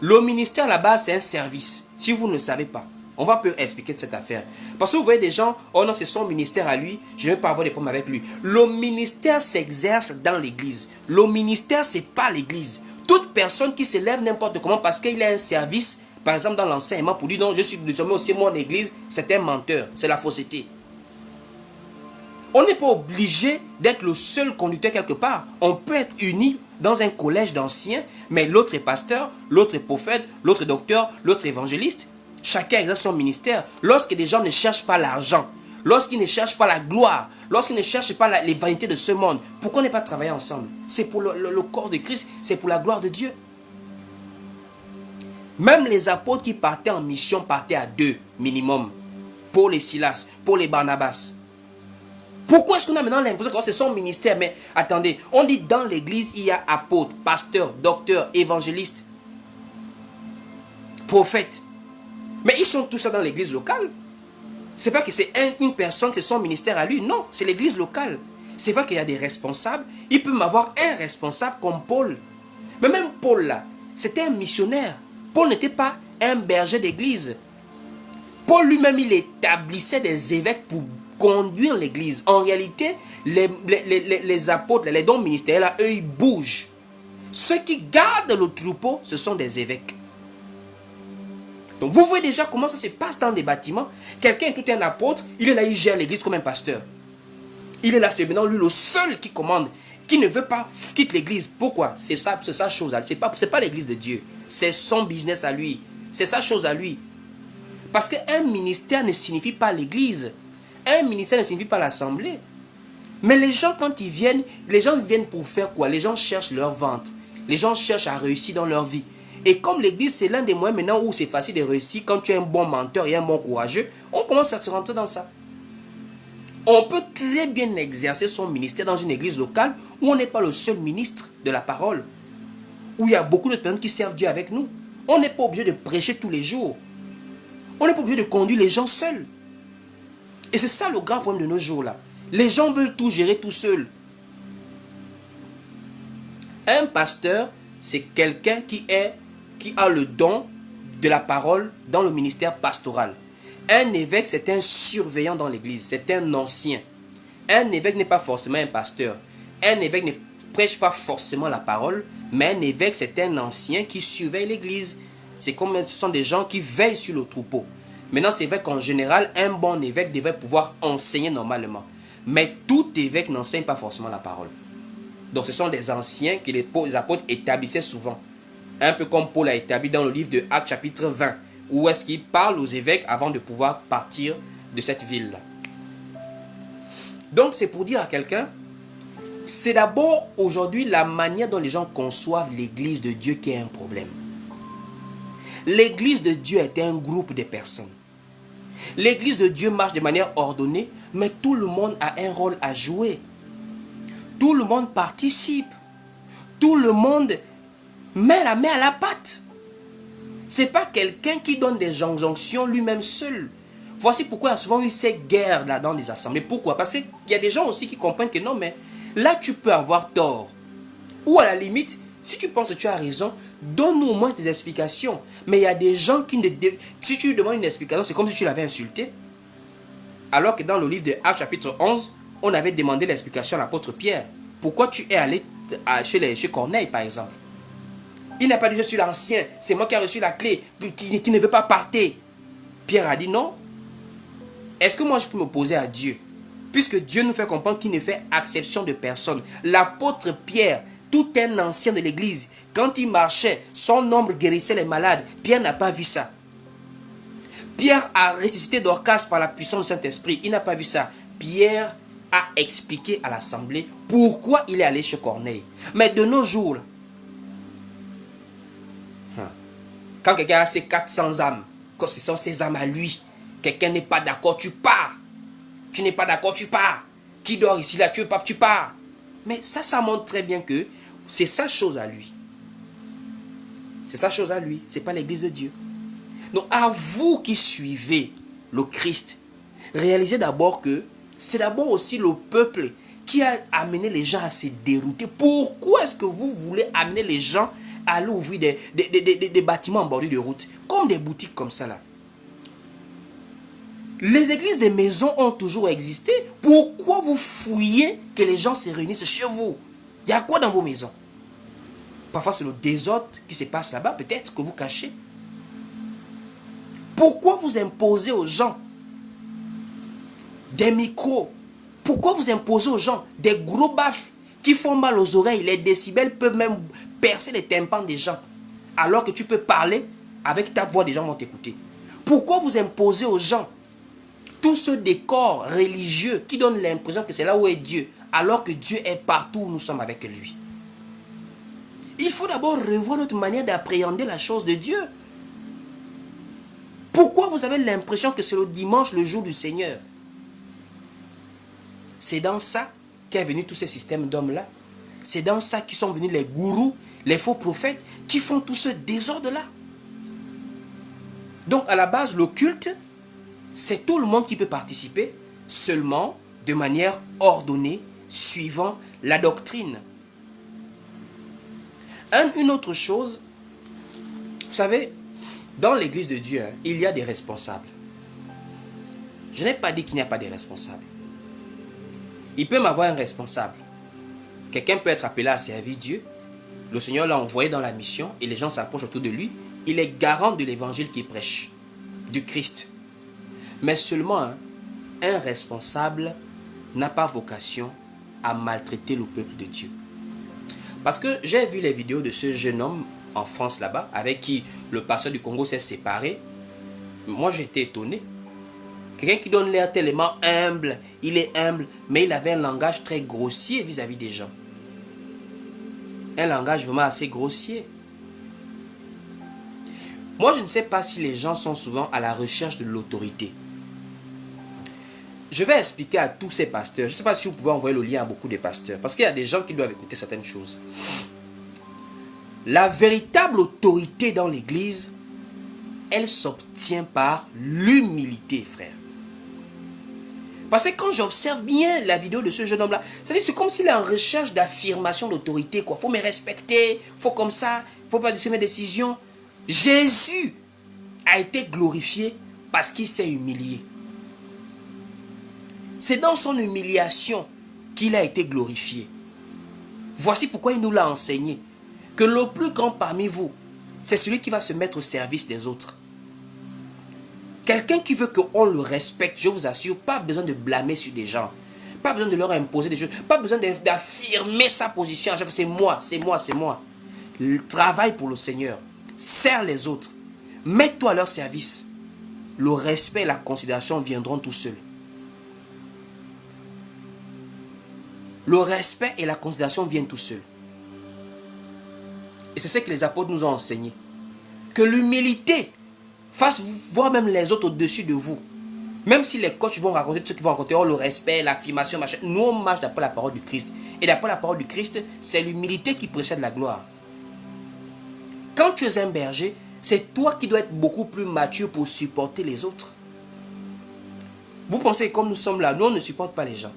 Le ministère là-bas, c'est un service. Si vous ne le savez pas. On va peu expliquer cette affaire. Parce que vous voyez des gens, oh non, c'est son ministère à lui, je ne vais pas avoir des problèmes avec lui. Le ministère s'exerce dans l'église. Le ministère, ce n'est pas l'église. Toute personne qui se lève n'importe comment parce qu'il a un service, par exemple dans l'enseignement, pour dire non, je suis désormais aussi mon église, c'est un menteur, c'est la fausseté. On n'est pas obligé d'être le seul conducteur quelque part. On peut être uni dans un collège d'anciens, mais l'autre est pasteur, l'autre est prophète, l'autre est docteur, l'autre est évangéliste. Chacun exerce son ministère. Lorsque des gens ne cherchent pas l'argent, lorsqu'il ne cherche pas la gloire, lorsqu'il ne cherche pas les vanités de ce monde, pourquoi ne pas travailler ensemble? C'est pour le corps de Christ, c'est pour la gloire de Dieu. Même les apôtres qui partaient en mission partaient à 2 minimum. Paul et Silas, Paul et Barnabas. Pourquoi est-ce qu'on a maintenant l'impression que c'est son ministère? Mais attendez, on dit dans l'église, il y a apôtres, pasteurs, docteurs, évangélistes, prophètes. Mais ils sont tous ça dans l'église locale. C'est pas que c'est une personne, c'est son ministère à lui. Non, c'est l'église locale. C'est vrai qu'il y a des responsables. Il peut m'avoir un responsable comme Paul. Mais même Paul là, c'était un missionnaire. Paul n'était pas un berger d'église. Paul lui-même, il établissait des évêques pour conduire l'église. En réalité, les apôtres, les dons ministériels, là, eux, ils bougent. Ceux qui gardent le troupeau, ce sont des évêques. Donc vous voyez déjà comment ça se passe dans des bâtiments. Quelqu'un est tout un apôtre, il est là, il gère l'église comme un pasteur. Il est là, c'est maintenant lui le seul qui commande, qui ne veut pas quitter l'église. Pourquoi? C'est sa chose. C'est pas l'église de Dieu. C'est son business à lui. C'est sa chose à lui. Parce qu'un ministère ne signifie pas l'église. Un ministère ne signifie pas l'assemblée. Mais les gens, quand ils viennent, les gens viennent pour faire quoi? Les gens cherchent leur vente. Les gens cherchent à réussir dans leur vie. Et comme l'église, c'est l'un des moyens maintenant où c'est facile de réussir, quand tu es un bon menteur et un bon courageux, on commence à se rentrer dans ça. On peut très bien exercer son ministère dans une église locale où on n'est pas le seul ministre de la parole. Où il y a beaucoup de personnes qui servent Dieu avec nous. On n'est pas obligé de prêcher tous les jours. On n'est pas obligé de conduire les gens seuls. Et c'est ça le grand problème de nos jours là. Les gens veulent tout gérer tout seuls. Un pasteur, c'est quelqu'un qui a le don de la parole dans le ministère pastoral. Un évêque, c'est un surveillant dans l'église, c'est un ancien. Un évêque n'est pas forcément un pasteur. Un évêque ne prêche pas forcément la parole, mais un évêque, c'est un ancien qui surveille l'église. C'est comme ce sont des gens qui veillent sur le troupeau. Maintenant, c'est vrai qu'en général, un bon évêque devrait pouvoir enseigner normalement. Mais tout évêque n'enseigne pas forcément la parole. Donc, ce sont des anciens que les apôtres établissaient souvent. Un peu comme Paul a établi dans le livre de Actes chapitre 20, où est-ce qu'il parle aux évêques avant de pouvoir partir de cette ville-là. Donc, c'est pour dire à quelqu'un, c'est d'abord aujourd'hui la manière dont les gens conçoivent l'église de Dieu qui est un problème. L'église de Dieu est un groupe de personnes. L'église de Dieu marche de manière ordonnée, mais tout le monde a un rôle à jouer. Tout le monde participe. Tout le monde met la main à la pâte. Ce n'est pas quelqu'un qui donne des injonctions lui-même seul. Voici pourquoi il y a souvent eu ces guerres là dans les assemblées. Pourquoi? Parce qu'il y a des gens aussi qui comprennent que non, mais là tu peux avoir tort. Ou à la limite, si tu penses que tu as raison, donne-nous au moins des explications. Mais il y a des gens qui si tu lui demandes une explication, c'est comme si tu l'avais insulté. Alors que dans le livre de Actes chapitre 11, on avait demandé l'explication à l'apôtre Pierre. Pourquoi tu es allé chez Corneille par exemple? Il n'a pas dit je suis l'ancien, c'est moi qui ai reçu la clé, qui ne veut pas partir. Pierre a dit non. Est-ce que moi je peux m'opposer à Dieu? Puisque Dieu nous fait comprendre qu'il ne fait exception de personne. L'apôtre Pierre, tout un ancien de l'église, quand il marchait, son ombre guérissait les malades. Pierre n'a pas vu ça. Pierre a ressuscité Dorcas par la puissance du Saint-Esprit. Il n'a pas vu ça. Pierre a expliqué à l'assemblée pourquoi il est allé chez Corneille. Mais de nos jours, quand quelqu'un a ses 400 âmes, quand ce sont ses âmes à lui, quelqu'un n'est pas d'accord, tu pars. Tu n'es pas d'accord, tu pars. Qui dort ici, là, tu veux pas, tu pars. Mais ça montre très bien que c'est sa chose à lui. C'est sa chose à lui, c'est pas l'église de Dieu. Donc à vous qui suivez le Christ, réalisez d'abord que c'est d'abord aussi le peuple qui a amené les gens à se dérouter. Pourquoi est-ce que vous voulez amener les gens à aller ouvrir des bâtiments en bordure de route, comme des boutiques comme ça là? Les églises des maisons ont toujours existé. Pourquoi vous fouillez que les gens se réunissent chez vous? Il y a quoi dans vos maisons? Parfois c'est le désordre qui se passe là-bas, peut-être que vous cachez. Pourquoi vous imposez aux gens des micros? Pourquoi vous imposez aux gens des gros baffles qui font mal aux oreilles? Les décibels peuvent même percer les tympans des gens. Alors que tu peux parler avec ta voix, les gens vont t'écouter. Pourquoi vous imposez aux gens Tout ce décor religieux qui donne l'impression que c'est là où est Dieu, alors que Dieu est partout où nous sommes avec lui. Il faut d'abord revoir notre manière d'appréhender la chose de Dieu. Pourquoi vous avez l'impression que c'est le dimanche, le jour du Seigneur? C'est dans ça qu'est venu tous ces systèmes d'hommes-là. C'est dans ça qu'ils sont venus les gourous, les faux prophètes, qui font tout ce désordre-là. Donc à la base, le culte, c'est tout le monde qui peut participer, seulement de manière ordonnée, suivant la doctrine. Une autre chose, vous savez, dans l'église de Dieu, il y a des responsables. Je n'ai pas dit qu'il n'y a pas de responsables. Il peut m'avoir un responsable. Quelqu'un peut être appelé à servir Dieu. Le Seigneur l'a envoyé dans la mission et les gens s'approchent autour de lui. Il est garant de l'évangile qu'il prêche, du Christ. Mais seulement un responsable n'a pas vocation à maltraiter le peuple de Dieu. Parce que j'ai vu les vidéos de ce jeune homme en France là-bas, avec qui le pasteur du Congo s'est séparé. Moi j'ai été étonné. Quelqu'un qui donne l'air tellement humble, il est humble, mais il avait un langage très grossier vis-à-vis des gens. Un langage vraiment assez grossier. Moi je ne sais pas si les gens sont souvent à la recherche de l'autorité. Je vais expliquer à tous ces pasteurs. Je ne sais pas si vous pouvez envoyer le lien à beaucoup de pasteurs. Parce qu'il y a des gens qui doivent écouter certaines choses. La véritable autorité dans l'église, elle s'obtient par l'humilité, frère. Parce que quand j'observe bien la vidéo de ce jeune homme-là, c'est comme s'il est en recherche d'affirmation d'autorité. Il faut me respecter, il faut comme ça, il ne faut pas laisser mes décisions. Jésus a été glorifié parce qu'il s'est humilié. C'est dans son humiliation qu'il a été glorifié. Voici pourquoi il nous l'a enseigné. Que le plus grand parmi vous, c'est celui qui va se mettre au service des autres. Quelqu'un qui veut qu'on le respecte, je vous assure, pas besoin de blâmer sur des gens. Pas besoin de leur imposer des choses. Pas besoin d'affirmer sa position. C'est moi, c'est moi, c'est moi. Travaille pour le Seigneur. Sers les autres. Mets-toi à leur service. Le respect et la considération viendront tout seuls. Le respect et la considération viennent tout seuls. Et c'est ce que les apôtres nous ont enseigné. Que l'humilité fasse voir même les autres au-dessus de vous. Même si les coachs vont raconter tout ce qu'ils vont raconter, le respect, l'affirmation, machin. Nous, on marche d'après la parole du Christ. Et d'après la parole du Christ, c'est l'humilité qui précède la gloire. Quand tu es un berger, c'est toi qui dois être beaucoup plus mature pour supporter les autres. Vous pensez comme nous sommes là, nous on ne supporte pas les gens.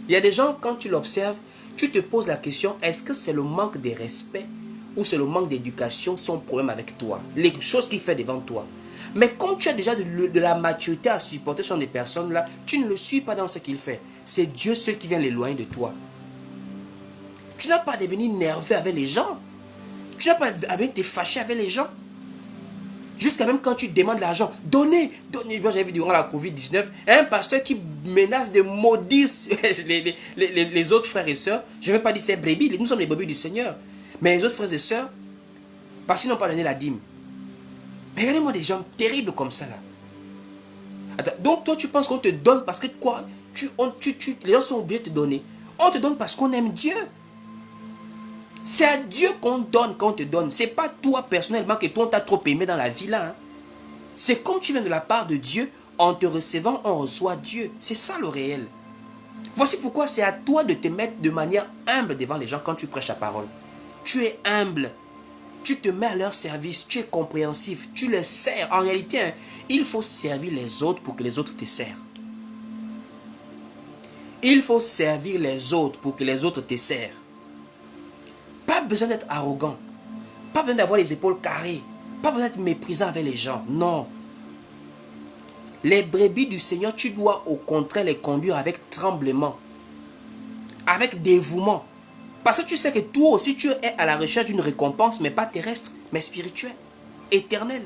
Il y a des gens, quand tu l'observes, tu te poses la question, est-ce que c'est le manque de respect ou c'est le manque d'éducation son problème avec toi? Les choses qu'il fait devant toi. Mais quand tu as déjà de la maturité à supporter sur des personnes là, tu ne le suis pas dans ce qu'il fait. C'est Dieu seul qui vient l'éloigner de toi. Tu n'as pas à devenir nerveux avec les gens. Tu n'as pas à venir te fâcher avec les gens. Jusqu'à même quand tu demandes l'argent, donnez. Moi j'ai vu durant la Covid-19, un pasteur qui menace de maudire les autres frères et sœurs. Je ne vais pas dire c'est brebis, nous sommes les brebis du Seigneur. Mais les autres frères et sœurs, parce qu'ils n'ont pas donné la dîme. Mais regardez-moi des gens terribles comme ça là. Attends, donc toi tu penses qu'on te donne parce que quoi? Les gens sont obligés de te donner. On te donne parce qu'on aime Dieu. C'est à Dieu qu'on donne quand on te donne. C'est pas toi personnellement que toi on t'a trop aimé dans la vie là. Hein. C'est comme tu viens de la part de Dieu, en te recevant, on reçoit Dieu. C'est ça le réel. Voici pourquoi c'est à toi de te mettre de manière humble devant les gens quand tu prêches la parole. Tu es humble. Tu te mets à leur service. Tu es compréhensif. Tu les sers. En réalité, hein, il faut servir les autres pour que les autres te servent. Il faut servir les autres pour que les autres te servent. Pas besoin d'être arrogant. Pas besoin d'avoir les épaules carrées. Pas besoin d'être méprisant avec les gens. Non. Les brebis du Seigneur, tu dois au contraire les conduire avec tremblement. Avec dévouement. Parce que tu sais que toi aussi tu es à la recherche d'une récompense, mais pas terrestre, mais spirituelle, éternelle.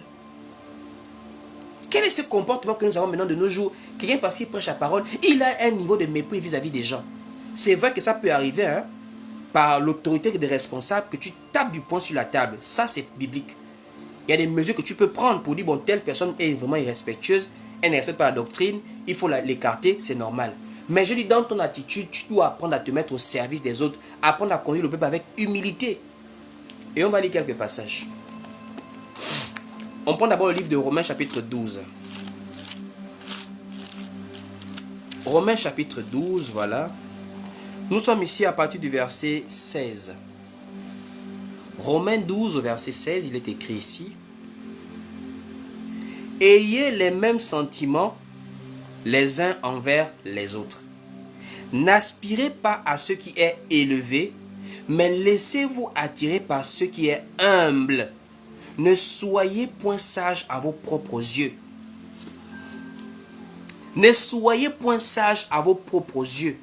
Quel est ce comportement que nous avons maintenant de nos jours? Quelqu'un parce qu'il prêche la parole, il a un niveau de mépris vis-à-vis des gens. C'est vrai que ça peut arriver, hein, par l'autorité des responsables, que tu tapes du poing sur la table. Ça, c'est biblique. Il y a des mesures que tu peux prendre pour dire, bon, telle personne est vraiment irrespectueuse, elle ne respecte pas la doctrine, il faut l'écarter, c'est normal. Mais je dis, dans ton attitude, tu dois apprendre à te mettre au service des autres, apprendre à conduire le peuple avec humilité. Et on va lire quelques passages. On prend d'abord le livre de Romains chapitre 12. Romains chapitre 12, voilà. Nous sommes ici à partir du verset 16. Romains 12 au verset 16, il est écrit ici. Ayez les mêmes sentiments les uns envers les autres. N'aspirez pas à ce qui est élevé, mais laissez-vous attirer par ce qui est humble. Ne soyez point sages à vos propres yeux. Ne soyez point sages à vos propres yeux.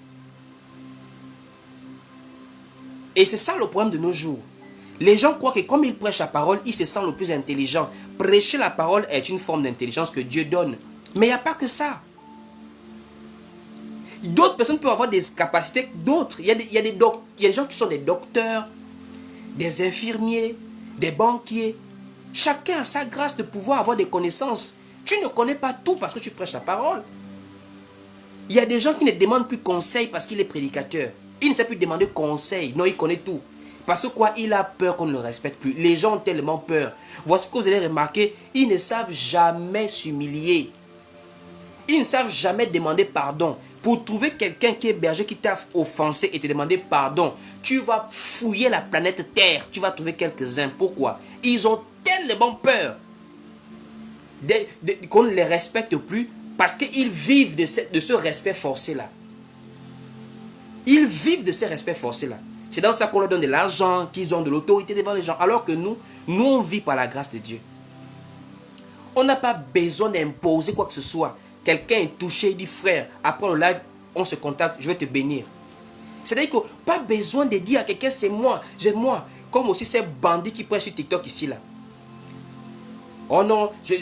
Et c'est ça le problème de nos jours. Les gens croient que comme ils prêchent la parole, ils se sentent le plus intelligents. Prêcher la parole est une forme d'intelligence que Dieu donne. Mais il n'y a pas que ça. D'autres personnes peuvent avoir des capacités d'autres. Il y a des gens qui sont des docteurs, des infirmiers, des banquiers. Chacun a sa grâce de pouvoir avoir des connaissances. Tu ne connais pas tout parce que tu prêches la parole. Il y a des gens qui ne demandent plus conseil parce qu'il est prédicateur. Il ne sait plus demander conseil. Non, il connaît tout. Parce que quoi? Il a peur qu'on ne le respecte plus. Les gens ont tellement peur. Voici ce que vous allez remarquer. Ils ne savent jamais s'humilier. Ils ne savent jamais demander pardon. Pour trouver quelqu'un qui est berger, qui t'a offensé et te demander pardon, tu vas fouiller la planète Terre. Tu vas trouver quelques-uns. Pourquoi? Ils ont tellement peur qu'on ne les respecte plus parce qu'ils vivent de ce respect forcé-là. Ils vivent de ce respect forcé-là. C'est dans ça qu'on leur donne de l'argent, qu'ils ont de l'autorité devant les gens. Alors que nous, on vit par la grâce de Dieu. On n'a pas besoin d'imposer quoi que ce soit. Quelqu'un est touché, il dit frère, après le live, on se contacte, je vais te bénir. C'est-à-dire que pas besoin de dire à quelqu'un c'est moi, j'ai moi. Comme aussi ces bandits qui prennent sur TikTok ici là. Oh non, je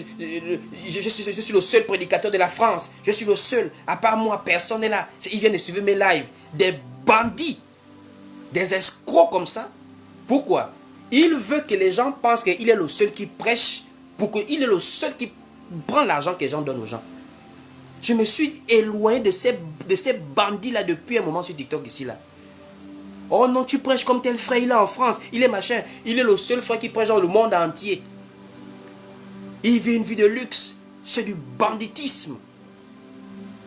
suis le seul prédicateur de la France. Je suis le seul. À part moi, personne n'est là. Ils viennent de suivre mes lives. Des bandits. Des escrocs comme ça. Pourquoi? Il veut que les gens pensent qu'il est le seul qui prêche. Pour qu'il est le seul qui prend l'argent que les gens donnent aux gens. Je me suis éloigné de ces bandits-là depuis un moment sur TikTok ici là. Oh non, tu prêches comme tel frère, il est en France. Il est machin. Il est le seul frère qui prêche dans le monde entier. Il vit une vie de luxe. C'est du banditisme.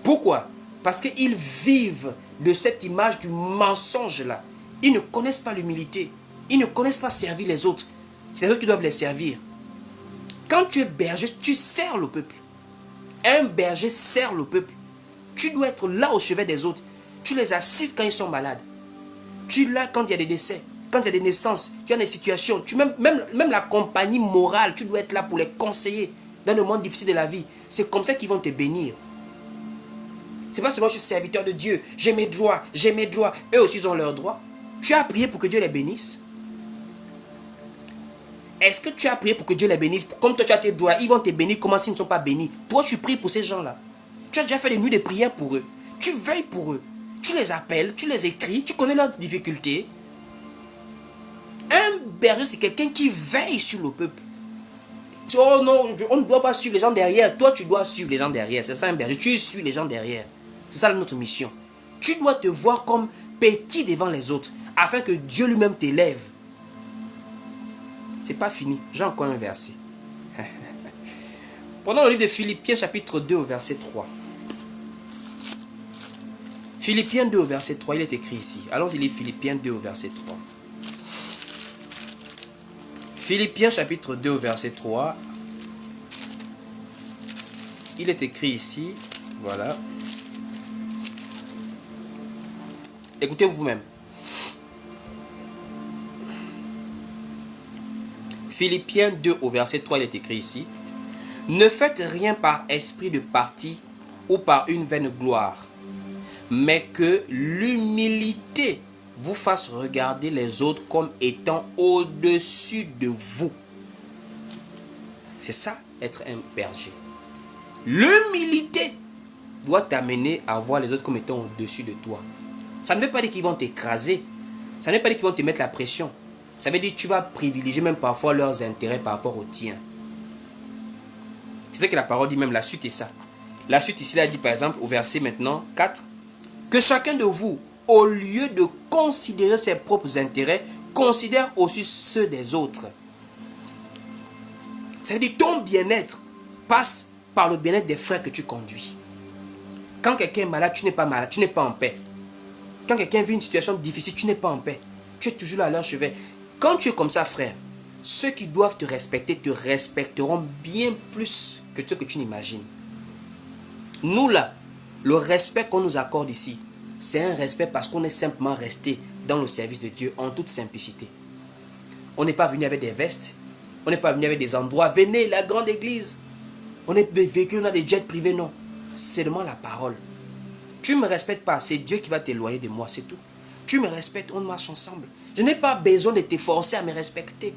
Pourquoi? Parce qu'ils vivent de cette image du mensonge-là. Ils ne connaissent pas l'humilité. Ils ne connaissent pas servir les autres. C'est les autres qui doivent les servir. Quand tu es berger, tu sers le peuple. Un berger sert le peuple. Tu dois être là au chevet des autres. Tu les assistes quand ils sont malades. Tu es là quand il y a des décès. Quand il y a des naissances, il y a des situations, même la compagnie morale, tu dois être là pour les conseiller dans le monde difficile de la vie. C'est comme ça qu'ils vont te bénir. C'est pas seulement je suis serviteur de Dieu, j'ai mes droits. Eux aussi ils ont leurs droits. Tu as prié pour que Dieu les bénisse? Est-ce que tu as prié pour que Dieu les bénisse? Comme toi tu as tes droits, ils vont te bénir, comment s'ils ne sont pas bénis? Toi tu pries pour ces gens-là. Tu as déjà fait des nuits de prière pour eux. Tu veilles pour eux. Tu les appelles, tu les écris, tu connais leurs difficultés. Un berger, c'est quelqu'un qui veille sur le peuple. Oh non, on ne doit pas suivre les gens derrière. Toi, tu dois suivre les gens derrière. C'est ça un berger. Tu suis les gens derrière. C'est ça notre mission. Tu dois te voir comme petit devant les autres, afin que Dieu lui-même t'élève. C'est pas fini. J'ai encore un verset. Prenons le livre de Philippiens chapitre 2 au verset 3. Philippiens 2 au verset 3, il est écrit ici. Allons-y lire Philippiens 2 au verset 3. Philippiens chapitre 2 au verset 3. Il est écrit ici. Voilà. Écoutez vous-même. Philippiens 2 au verset 3, il est écrit ici. Ne faites rien par esprit de parti ou par une vaine gloire, mais que l'humilité vous fasse regarder les autres comme étant au-dessus de vous. C'est ça, être un berger. L'humilité doit t'amener à voir les autres comme étant au-dessus de toi. Ça ne veut pas dire qu'ils vont t'écraser. Ça ne veut pas dire qu'ils vont te mettre la pression. Ça veut dire que tu vas privilégier même parfois leurs intérêts par rapport aux tiens. C'est ça que la parole dit, même la suite est ça. La suite ici, là, dit par exemple au verset maintenant 4, que chacun de vous, au lieu de considérer ses propres intérêts, considère aussi ceux des autres. Ça veut dire ton bien-être passe par le bien-être des frères que tu conduis. Quand quelqu'un est malade, tu n'es pas malade, tu n'es pas en paix. Quand quelqu'un vit une situation difficile, tu n'es pas en paix. Tu es toujours là à leur chevet. Quand tu es comme ça, frère, ceux qui doivent te respecteront bien plus que ce que tu n'imagines. Nous là, le respect qu'on nous accorde ici, c'est un respect parce qu'on est simplement resté dans le service de Dieu en toute simplicité. On n'est pas venu avec des vestes, on n'est pas venu avec des endroits. Venez, la grande église. On est des véhicules, on a des jets privés, non. C'est seulement la parole. Tu ne me respectes pas, c'est Dieu qui va t'éloigner de moi, c'est tout. Tu me respectes, on marche ensemble. Je n'ai pas besoin de te forcer à me respecter.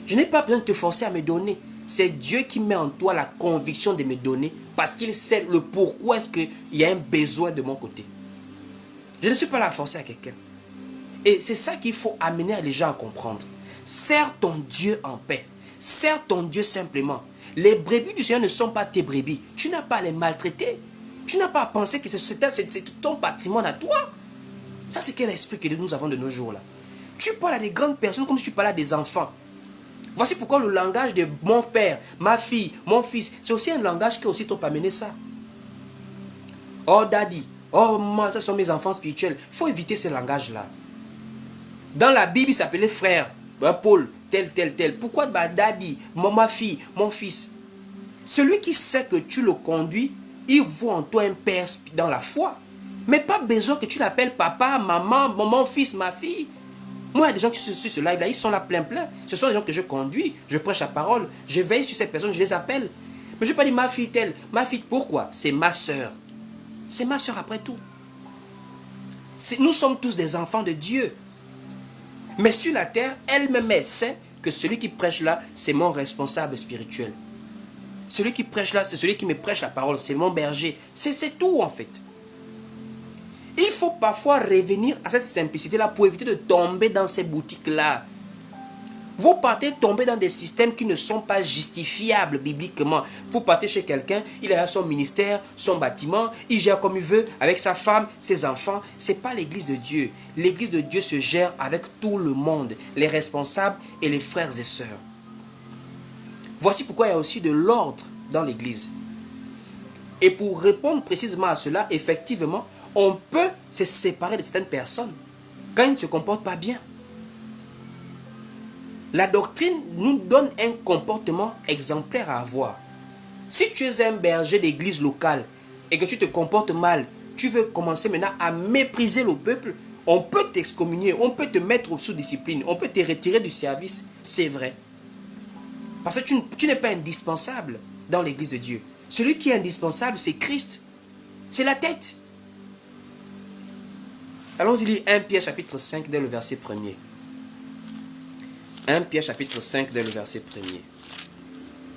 Je n'ai pas besoin de te forcer à me donner. C'est Dieu qui met en toi la conviction de me donner parce qu'il sait le pourquoi est-ce qu'il y a un besoin de mon côté. Je ne suis pas là à forcer à quelqu'un. Et c'est ça qu'il faut amener les gens à comprendre. Sers ton Dieu en paix. Sers ton Dieu simplement. Les brebis du Seigneur ne sont pas tes brebis. Tu n'as pas à les maltraiter. Tu n'as pas à penser que c'est ton patrimoine à toi. Ça, c'est quel esprit que nous avons de nos jours là. Tu parles à des grandes personnes comme si tu parlais à des enfants. Voici pourquoi le langage de mon père, ma fille, mon fils, c'est aussi un langage qui est aussi trop amené ça. Oh daddy, oh maman, ça sont mes enfants spirituels. Il faut éviter ce langage-là. Dans la Bible, il s'appelait frère, Paul, tel, tel, tel. Pourquoi daddy, ma fille, mon fils? Celui qui sait que tu le conduis, il voit en toi un père dans la foi. Mais pas besoin que tu l'appelles papa, maman, mon fils, ma fille. Moi, il y a des gens qui sont sur ce live-là, ils sont là plein. Ce sont les gens que je conduis, je prêche la parole, je veille sur ces personnes, je les appelle. Mais je ne vais pas dire ma fille telle, ma fille, pourquoi? C'est ma soeur. C'est ma soeur après tout. Nous sommes tous des enfants de Dieu. Mais sur la terre, elle-même sait que celui qui prêche là, c'est mon responsable spirituel. Celui qui prêche là, c'est celui qui me prêche la parole, c'est mon berger. C'est tout en fait. Il faut parfois revenir à cette simplicité-là pour éviter de tomber dans ces boutiques-là. Vous partez tomber dans des systèmes qui ne sont pas justifiables bibliquement. Vous partez chez quelqu'un, il a son ministère, son bâtiment, il gère comme il veut, avec sa femme, ses enfants. Ce n'est pas l'église de Dieu. L'église de Dieu se gère avec tout le monde, les responsables et les frères et sœurs. Voici pourquoi il y a aussi de l'ordre dans l'église. Et pour répondre précisément à cela, effectivement, on peut se séparer de certaines personnes quand ils ne se comportent pas bien. La doctrine nous donne un comportement exemplaire à avoir. Si tu es un berger d'église locale et que tu te comportes mal, tu veux commencer maintenant à mépriser le peuple, on peut t'excommunier, on peut te mettre sous discipline, on peut te retirer du service, c'est vrai. Parce que tu n'es pas indispensable dans l'église de Dieu. Celui qui est indispensable, c'est Christ. C'est la tête. Allons-y lire 1 Pierre chapitre 5 dès le verset 1er. 1 Pierre chapitre 5 dès le verset 1er.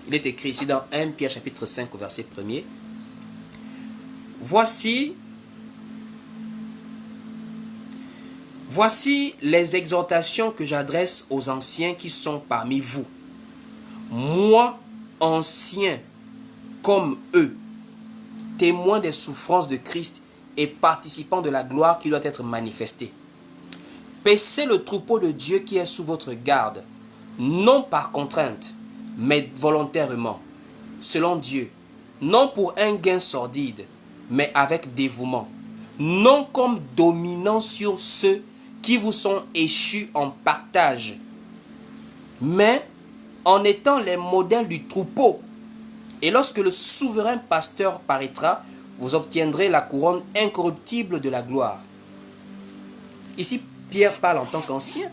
Il est écrit ici dans 1 Pierre chapitre 5 au verset 1er. Voici les exhortations que j'adresse aux anciens qui sont parmi vous. Moi, ancien comme eux, témoin des souffrances de Christ et participant de la gloire qui doit être manifestée. Paissez le troupeau de Dieu qui est sous votre garde, non par contrainte, mais volontairement, selon Dieu, non pour un gain sordide, mais avec dévouement, non comme dominant sur ceux qui vous sont échus en partage, mais en étant les modèles du troupeau. Et lorsque le souverain pasteur paraîtra, vous obtiendrez la couronne incorruptible de la gloire. Ici, Pierre parle en tant qu'ancien.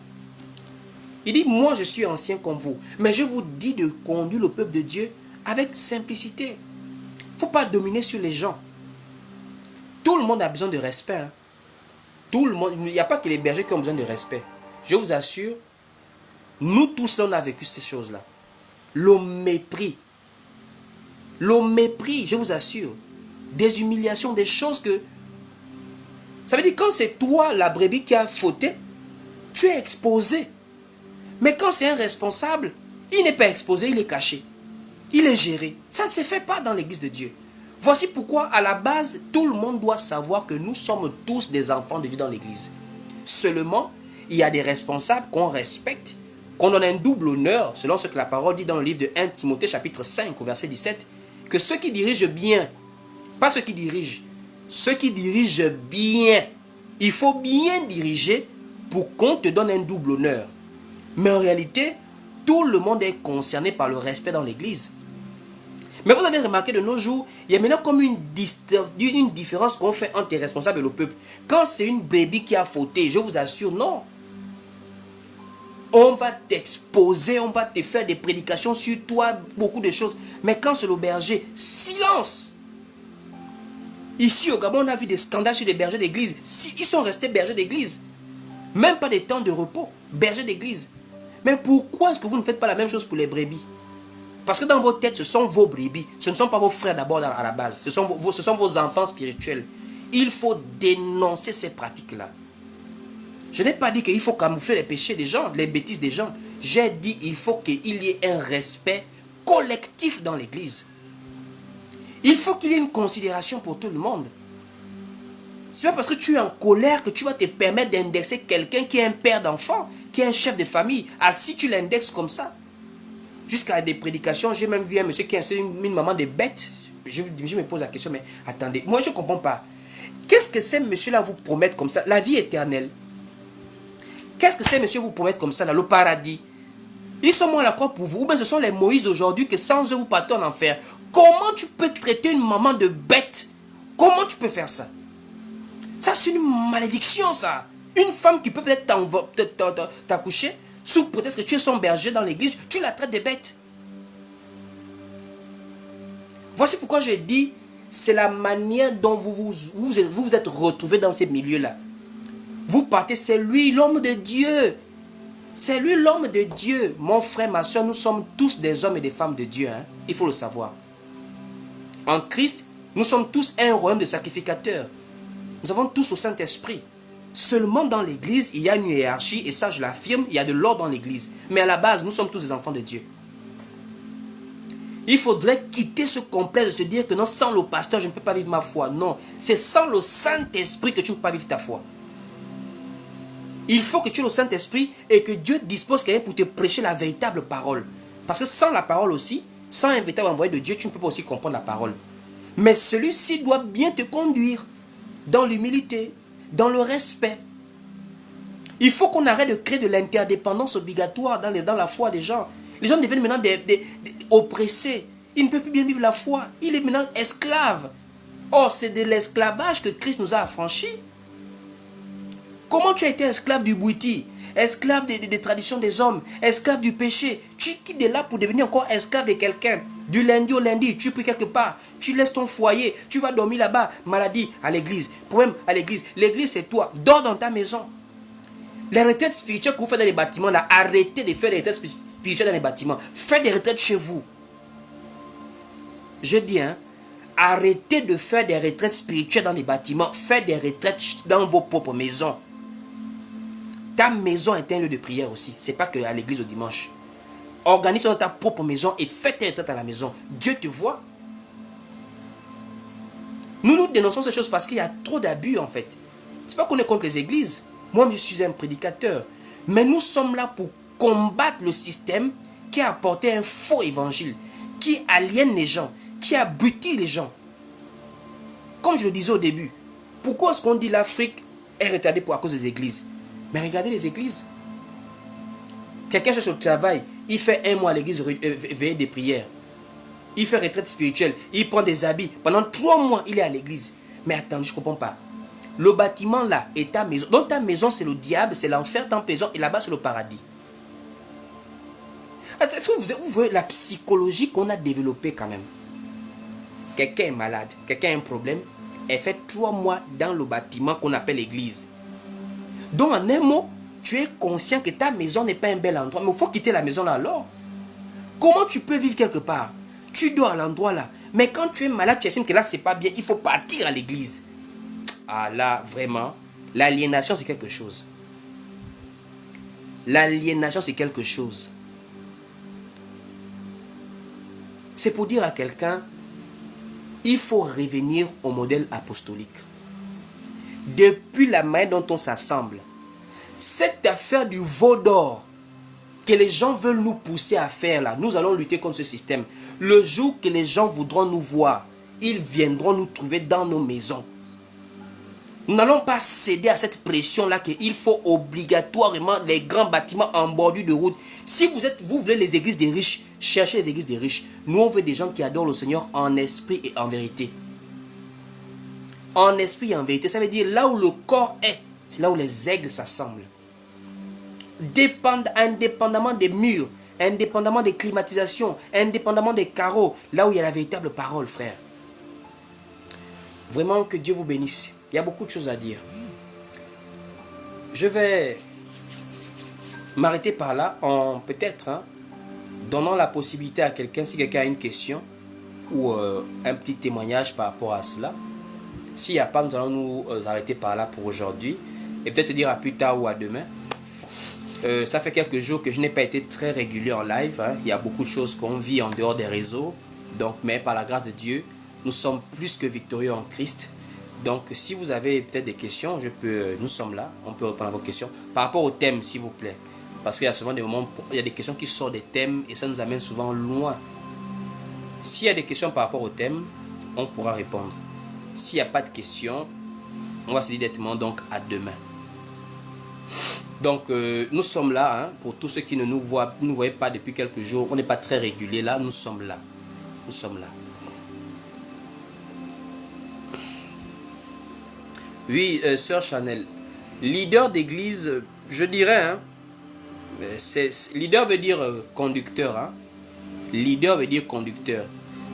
Il dit, moi je suis ancien comme vous, mais je vous dis de conduire le peuple de Dieu avec simplicité. Il ne faut pas dominer sur les gens. Tout le monde a besoin de respect. Hein. Tout le monde, il n'y a pas que les bergers qui ont besoin de respect. Je vous assure, nous tous là, on a vécu ces choses-là. Le mépris, je vous assure, des humiliations, des choses que... Ça veut dire quand c'est toi, la brebis, qui a fauté, tu es exposé. Mais quand c'est un responsable, il n'est pas exposé, il est caché. Il est géré. Ça ne se fait pas dans l'église de Dieu. Voici pourquoi, à la base, tout le monde doit savoir que nous sommes tous des enfants de Dieu dans l'église. Seulement, il y a des responsables qu'on respecte, qu'on donne un double honneur, selon ce que la parole dit dans le livre de 1 Timothée chapitre 5, au verset 17, que ceux qui dirigent bien, pas ceux qui dirigent bien, il faut bien diriger pour qu'on te donne un double honneur. Mais en réalité, tout le monde est concerné par le respect dans l'église. Mais vous allez remarquer de nos jours, il y a maintenant comme une différence qu'on fait entre les responsables et le peuple. Quand c'est une brebis qui a fauté, je vous assure, non. On va t'exposer, on va te faire des prédications sur toi, beaucoup de choses. Mais quand c'est le berger, silence. Ici au Gabon, on a vu des scandales sur les bergers d'église. Ils sont restés bergers d'église. Même pas des temps de repos, bergers d'église. Mais pourquoi est-ce que vous ne faites pas la même chose pour les brebis? Parce que dans vos têtes, ce sont vos brebis. Ce ne sont pas vos frères d'abord à la base. Ce sont vos enfants spirituels. Il faut dénoncer ces pratiques-là. Je n'ai pas dit qu'il faut camoufler les péchés des gens, les bêtises des gens. J'ai dit qu'il faut qu'il y ait un respect collectif dans l'église. Il faut qu'il y ait une considération pour tout le monde. Ce n'est pas parce que tu es en colère que tu vas te permettre d'indexer quelqu'un qui est un père d'enfant, qui est un chef de famille. Ah, si tu l'indexes comme ça, jusqu'à des prédications, j'ai même vu un monsieur qui a une maman de bête. Je me pose la question, mais attendez, moi je ne comprends pas. Qu'est-ce que ces messieurs-là vous promettent comme ça? La vie éternelle. Qu'est-ce que ces messieurs vous promettent comme ça, là, le paradis? Ils sont morts à la croix pour vous, ou bien ce sont les Moïse d'aujourd'hui que sans eux vous partez en enfer. Comment tu peux traiter une maman de bête? Comment tu peux faire ça? Ça, c'est une malédiction, ça. Une femme qui peut peut-être t'accoucher sous prétexte que tu es son berger dans l'église, tu la traites de bête. Voici pourquoi je dis, c'est la manière dont vous êtes retrouvés dans ces milieux-là. Vous partez, c'est lui l'homme de Dieu. C'est lui l'homme de Dieu. Mon frère, ma soeur, nous sommes tous des hommes et des femmes de Dieu. Hein? Il faut le savoir. En Christ, nous sommes tous un royaume de sacrificateurs. Nous avons tous le Saint-Esprit. Seulement dans l'église, il y a une hiérarchie, et ça je l'affirme, il y a de l'ordre dans l'église. Mais à la base, nous sommes tous des enfants de Dieu. Il faudrait quitter ce complexe de se dire que non, sans le pasteur, je ne peux pas vivre ma foi. Non, c'est sans le Saint-Esprit que tu ne peux pas vivre ta foi. Il faut que tu aies le Saint-Esprit et que Dieu dispose quelqu'un pour te prêcher la véritable parole. Parce que sans la parole aussi, sans un véritable envoyé de Dieu, tu ne peux pas aussi comprendre la parole. Mais celui-ci doit bien te conduire dans l'humilité, dans le respect. Il faut qu'on arrête de créer de l'interdépendance obligatoire dans la foi des gens. Les gens deviennent maintenant des oppressés. Ils ne peuvent plus bien vivre la foi. Il est maintenant esclave. Or, c'est de l'esclavage que Christ nous a affranchis. Comment tu as été esclave du bouiti, esclave des traditions des hommes, esclave du péché? Tu quittes de là pour devenir encore esclave de quelqu'un. Du lundi au lundi, tu pries quelque part, tu laisses ton foyer, tu vas dormir là-bas, maladie à l'église, problème à l'église. L'église c'est toi, dors dans ta maison. Les retraites spirituelles que vous faites dans les bâtiments, là, arrêtez de faire des retraites spirituelles dans les bâtiments. Faites des retraites chez vous. Je dis, hein, arrêtez de faire des retraites spirituelles dans les bâtiments. Faites des retraites dans vos propres maisons. Ta maison est un lieu de prière aussi. Ce n'est pas que à l'église au dimanche. Organise dans ta propre maison et fais tes retraites à la maison. Dieu te voit. Nous dénonçons ces choses parce qu'il y a trop d'abus en fait. Ce n'est pas qu'on est contre les églises. Moi, je suis un prédicateur. Mais nous sommes là pour combattre le système qui a apporté un faux évangile, qui aliène les gens, qui abrutit les gens. Comme je le disais au début, pourquoi est-ce qu'on dit l'Afrique est retardée à cause des églises? Mais regardez les églises. Quelqu'un cherche au travail, il fait un mois à l'église veiller des prières. Il fait retraite spirituelle, il prend des habits. Pendant 3 mois, il est à l'église. Mais attends, je ne comprends pas. Le bâtiment là est ta maison. Donc ta maison c'est le diable, c'est l'enfer, ta maison, et là-bas c'est le paradis. Est-ce que vous voyez la psychologie qu'on a développée quand même? Quelqu'un est malade, quelqu'un a un problème, elle fait 3 mois dans le bâtiment qu'on appelle l'église. Donc en un mot, tu es conscient que ta maison n'est pas un bel endroit, mais il faut quitter la maison là alors. Comment tu peux vivre quelque part? Tu dors à l'endroit là, mais quand tu es malade, tu estimes que là c'est pas bien, il faut partir à l'église. Ah là, vraiment, l'aliénation c'est quelque chose. L'aliénation c'est quelque chose. C'est pour dire à quelqu'un, il faut revenir au modèle apostolique. Depuis la manière dont on s'assemble, cette affaire du veau d'or que les gens veulent nous pousser à faire là, nous allons lutter contre ce système. Le jour que les gens voudront nous voir, ils viendront nous trouver dans nos maisons. Nous n'allons pas céder à cette pression-là qu'il faut obligatoirement les grands bâtiments en bordure de route. Si vous voulez les églises des riches, cherchez les églises des riches. Nous, on veut des gens qui adorent le Seigneur en esprit et en vérité. En esprit et en vérité, ça veut dire là où le corps est, c'est là où les aigles s'assemblent. Indépendamment des murs, indépendamment des climatisations, indépendamment des carreaux, là où il y a la véritable parole, frère. Vraiment que Dieu vous bénisse. Il y a beaucoup de choses à dire. Je vais m'arrêter par là en peut-être donnant la possibilité à quelqu'un, si quelqu'un a une question ou un petit témoignage par rapport à cela. S'il n'y a pas, nous allons nous arrêter par là pour aujourd'hui et peut-être se dire à plus tard ou à demain. Ça fait quelques jours que je n'ai pas été très régulier en live. Il y a beaucoup de choses qu'on vit en dehors des réseaux. Donc, mais par la grâce de Dieu, nous sommes plus que victorieux en Christ. Donc, si vous avez peut-être des questions, nous sommes là. On peut répondre à vos questions. Par rapport au thème, s'il vous plaît. Parce qu'il y a souvent des moments, il y a des questions qui sortent des thèmes et ça nous amène souvent loin. S'il y a des questions par rapport au thème, on pourra répondre. S'il n'y a pas de questions, on va se dire directement donc à demain. Donc, nous sommes là, pour tous ceux qui ne nous voyaient pas depuis quelques jours, on n'est pas très régulier là, nous sommes là. Nous sommes là. Oui, sœur Chanel, leader d'église, je dirais, leader veut dire conducteur. Leader veut dire conducteur.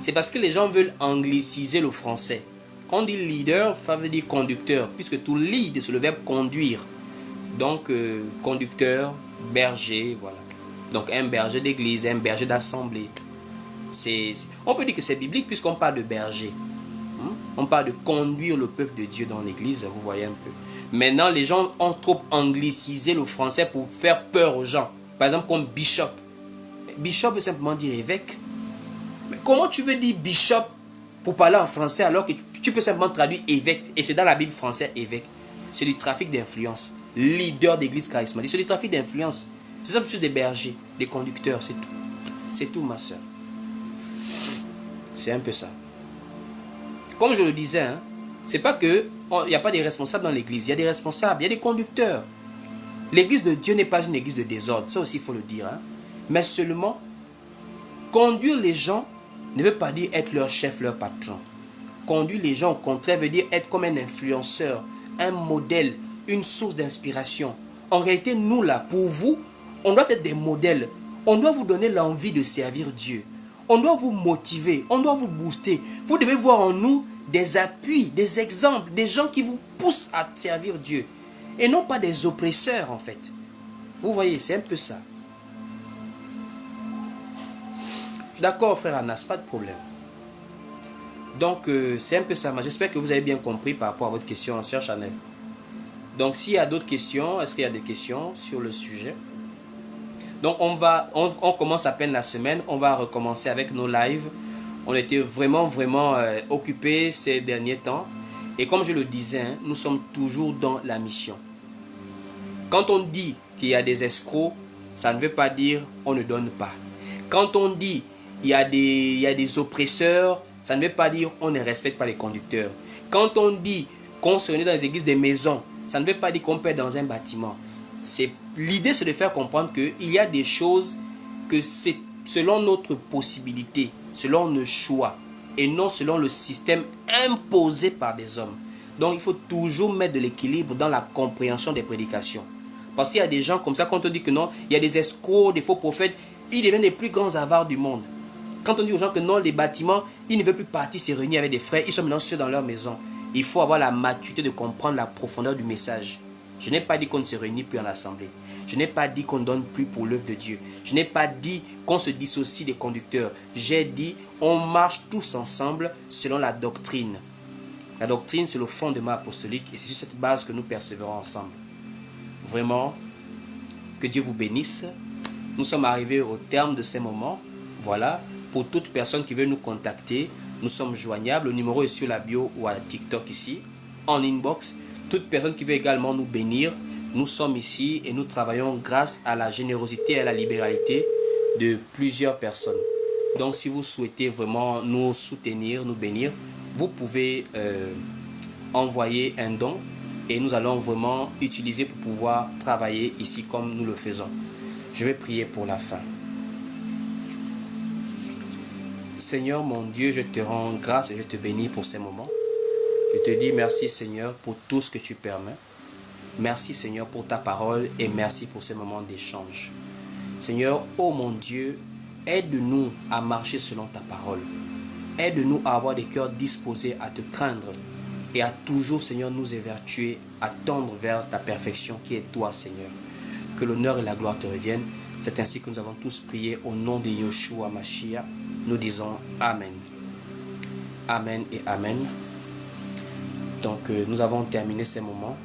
C'est parce que les gens veulent angliciser le français. Quand on dit leader, ça veut dire conducteur, puisque tout lead, c'est le verbe conduire. Donc, conducteur, berger, voilà. Donc, un berger d'église, un berger d'assemblée. On peut dire que c'est biblique puisqu'on parle de berger. On parle de conduire le peuple de Dieu dans l'église, vous voyez un peu. Maintenant, les gens ont trop anglicisé le français pour faire peur aux gens. Par exemple, comme bishop. Bishop veut simplement dire évêque. Mais comment tu veux dire bishop pour parler en français alors que tu peux simplement traduire évêque? Et c'est dans la Bible française évêque. C'est du trafic d'influence. Leader d'église charismatique. C'est du trafic d'influence. C'est simplement juste des bergers, des conducteurs, c'est tout. C'est tout, ma soeur. C'est un peu ça. Comme je le disais, c'est pas que il n'y a pas des responsables dans l'église. Il y a des responsables, il y a des conducteurs. L'église de Dieu n'est pas une église de désordre. Ça aussi, il faut le dire. Mais seulement, conduire les gens ne veut pas dire être leur chef, leur patron. Conduire les gens, au contraire, veut dire être comme un influenceur, un modèle, une source d'inspiration. En réalité, nous là, pour vous, on doit être des modèles. On doit vous donner l'envie de servir Dieu. On doit vous motiver, on doit vous booster. Vous devez voir en nous des appuis, des exemples, des gens qui vous poussent à servir Dieu. Et non pas des oppresseurs en fait. Vous voyez, c'est un peu ça. D'accord, frère Anas, pas de problème. Donc, c'est un peu ça. J'espère que vous avez bien compris par rapport à votre question, sœur Chanel. Donc, s'il y a d'autres questions, est-ce qu'il y a des questions sur le sujet? Donc, on commence à peine la semaine. On va recommencer avec nos lives. On était vraiment occupés ces derniers temps. Et comme je le disais, nous sommes toujours dans la mission. Quand on dit qu'il y a des escrocs, ça ne veut pas dire on ne donne pas. Quand on dit il y a des oppresseurs, ça ne veut pas dire on ne respecte pas les conducteurs. Quand on dit qu'on se réunit dans les églises des maisons, ça ne veut pas dire qu'on peut être dans un bâtiment. L'idée, c'est de faire comprendre qu'il y a des choses que c'est selon notre possibilité, selon nos choix, et non selon le système imposé par des hommes. Donc, il faut toujours mettre de l'équilibre dans la compréhension des prédications. Parce qu'il y a des gens comme ça, quand on dit que non, il y a des escrocs, des faux prophètes, ils deviennent les plus grands avares du monde. Quand on dit aux gens que non, les bâtiments, ils ne veulent plus partir se réunir avec des frères, ils sont maintenant seuls dans leur maison. Il faut avoir la maturité de comprendre la profondeur du message. Je n'ai pas dit qu'on ne se réunit plus en assemblée. Je n'ai pas dit qu'on ne donne plus pour l'œuvre de Dieu. Je n'ai pas dit qu'on se dissocie des conducteurs. J'ai dit on marche tous ensemble selon la doctrine. La doctrine, c'est le fondement apostolique et c'est sur cette base que nous persévérons ensemble. Vraiment, que Dieu vous bénisse. Nous sommes arrivés au terme de ces moments. Voilà, pour toute personne qui veut nous contacter, Nous sommes joignables. Le numéro est sur la bio ou à TikTok ici, en inbox. Toute personne qui veut également nous bénir, nous sommes ici et nous travaillons grâce à la générosité et à la libéralité de plusieurs personnes. Donc si vous souhaitez vraiment nous soutenir, nous bénir, vous pouvez envoyer un don et nous allons vraiment utiliser pour pouvoir travailler ici comme nous le faisons. Je vais prier pour la fin. Seigneur mon Dieu, je te rends grâce et je te bénis pour ces moments. Je te dis merci Seigneur pour tout ce que tu permets. Merci Seigneur pour ta parole et merci pour ces moments d'échange. Seigneur, ô mon Dieu, aide-nous à marcher selon ta parole. Aide-nous à avoir des cœurs disposés à te craindre et à toujours, Seigneur, nous évertuer, à tendre vers ta perfection qui est toi, Seigneur. Que l'honneur et la gloire te reviennent. C'est ainsi que nous avons tous prié au nom de Yeshua Mashiach. Nous disons Amen. Amen et Amen. Donc, nous avons terminé ces moments.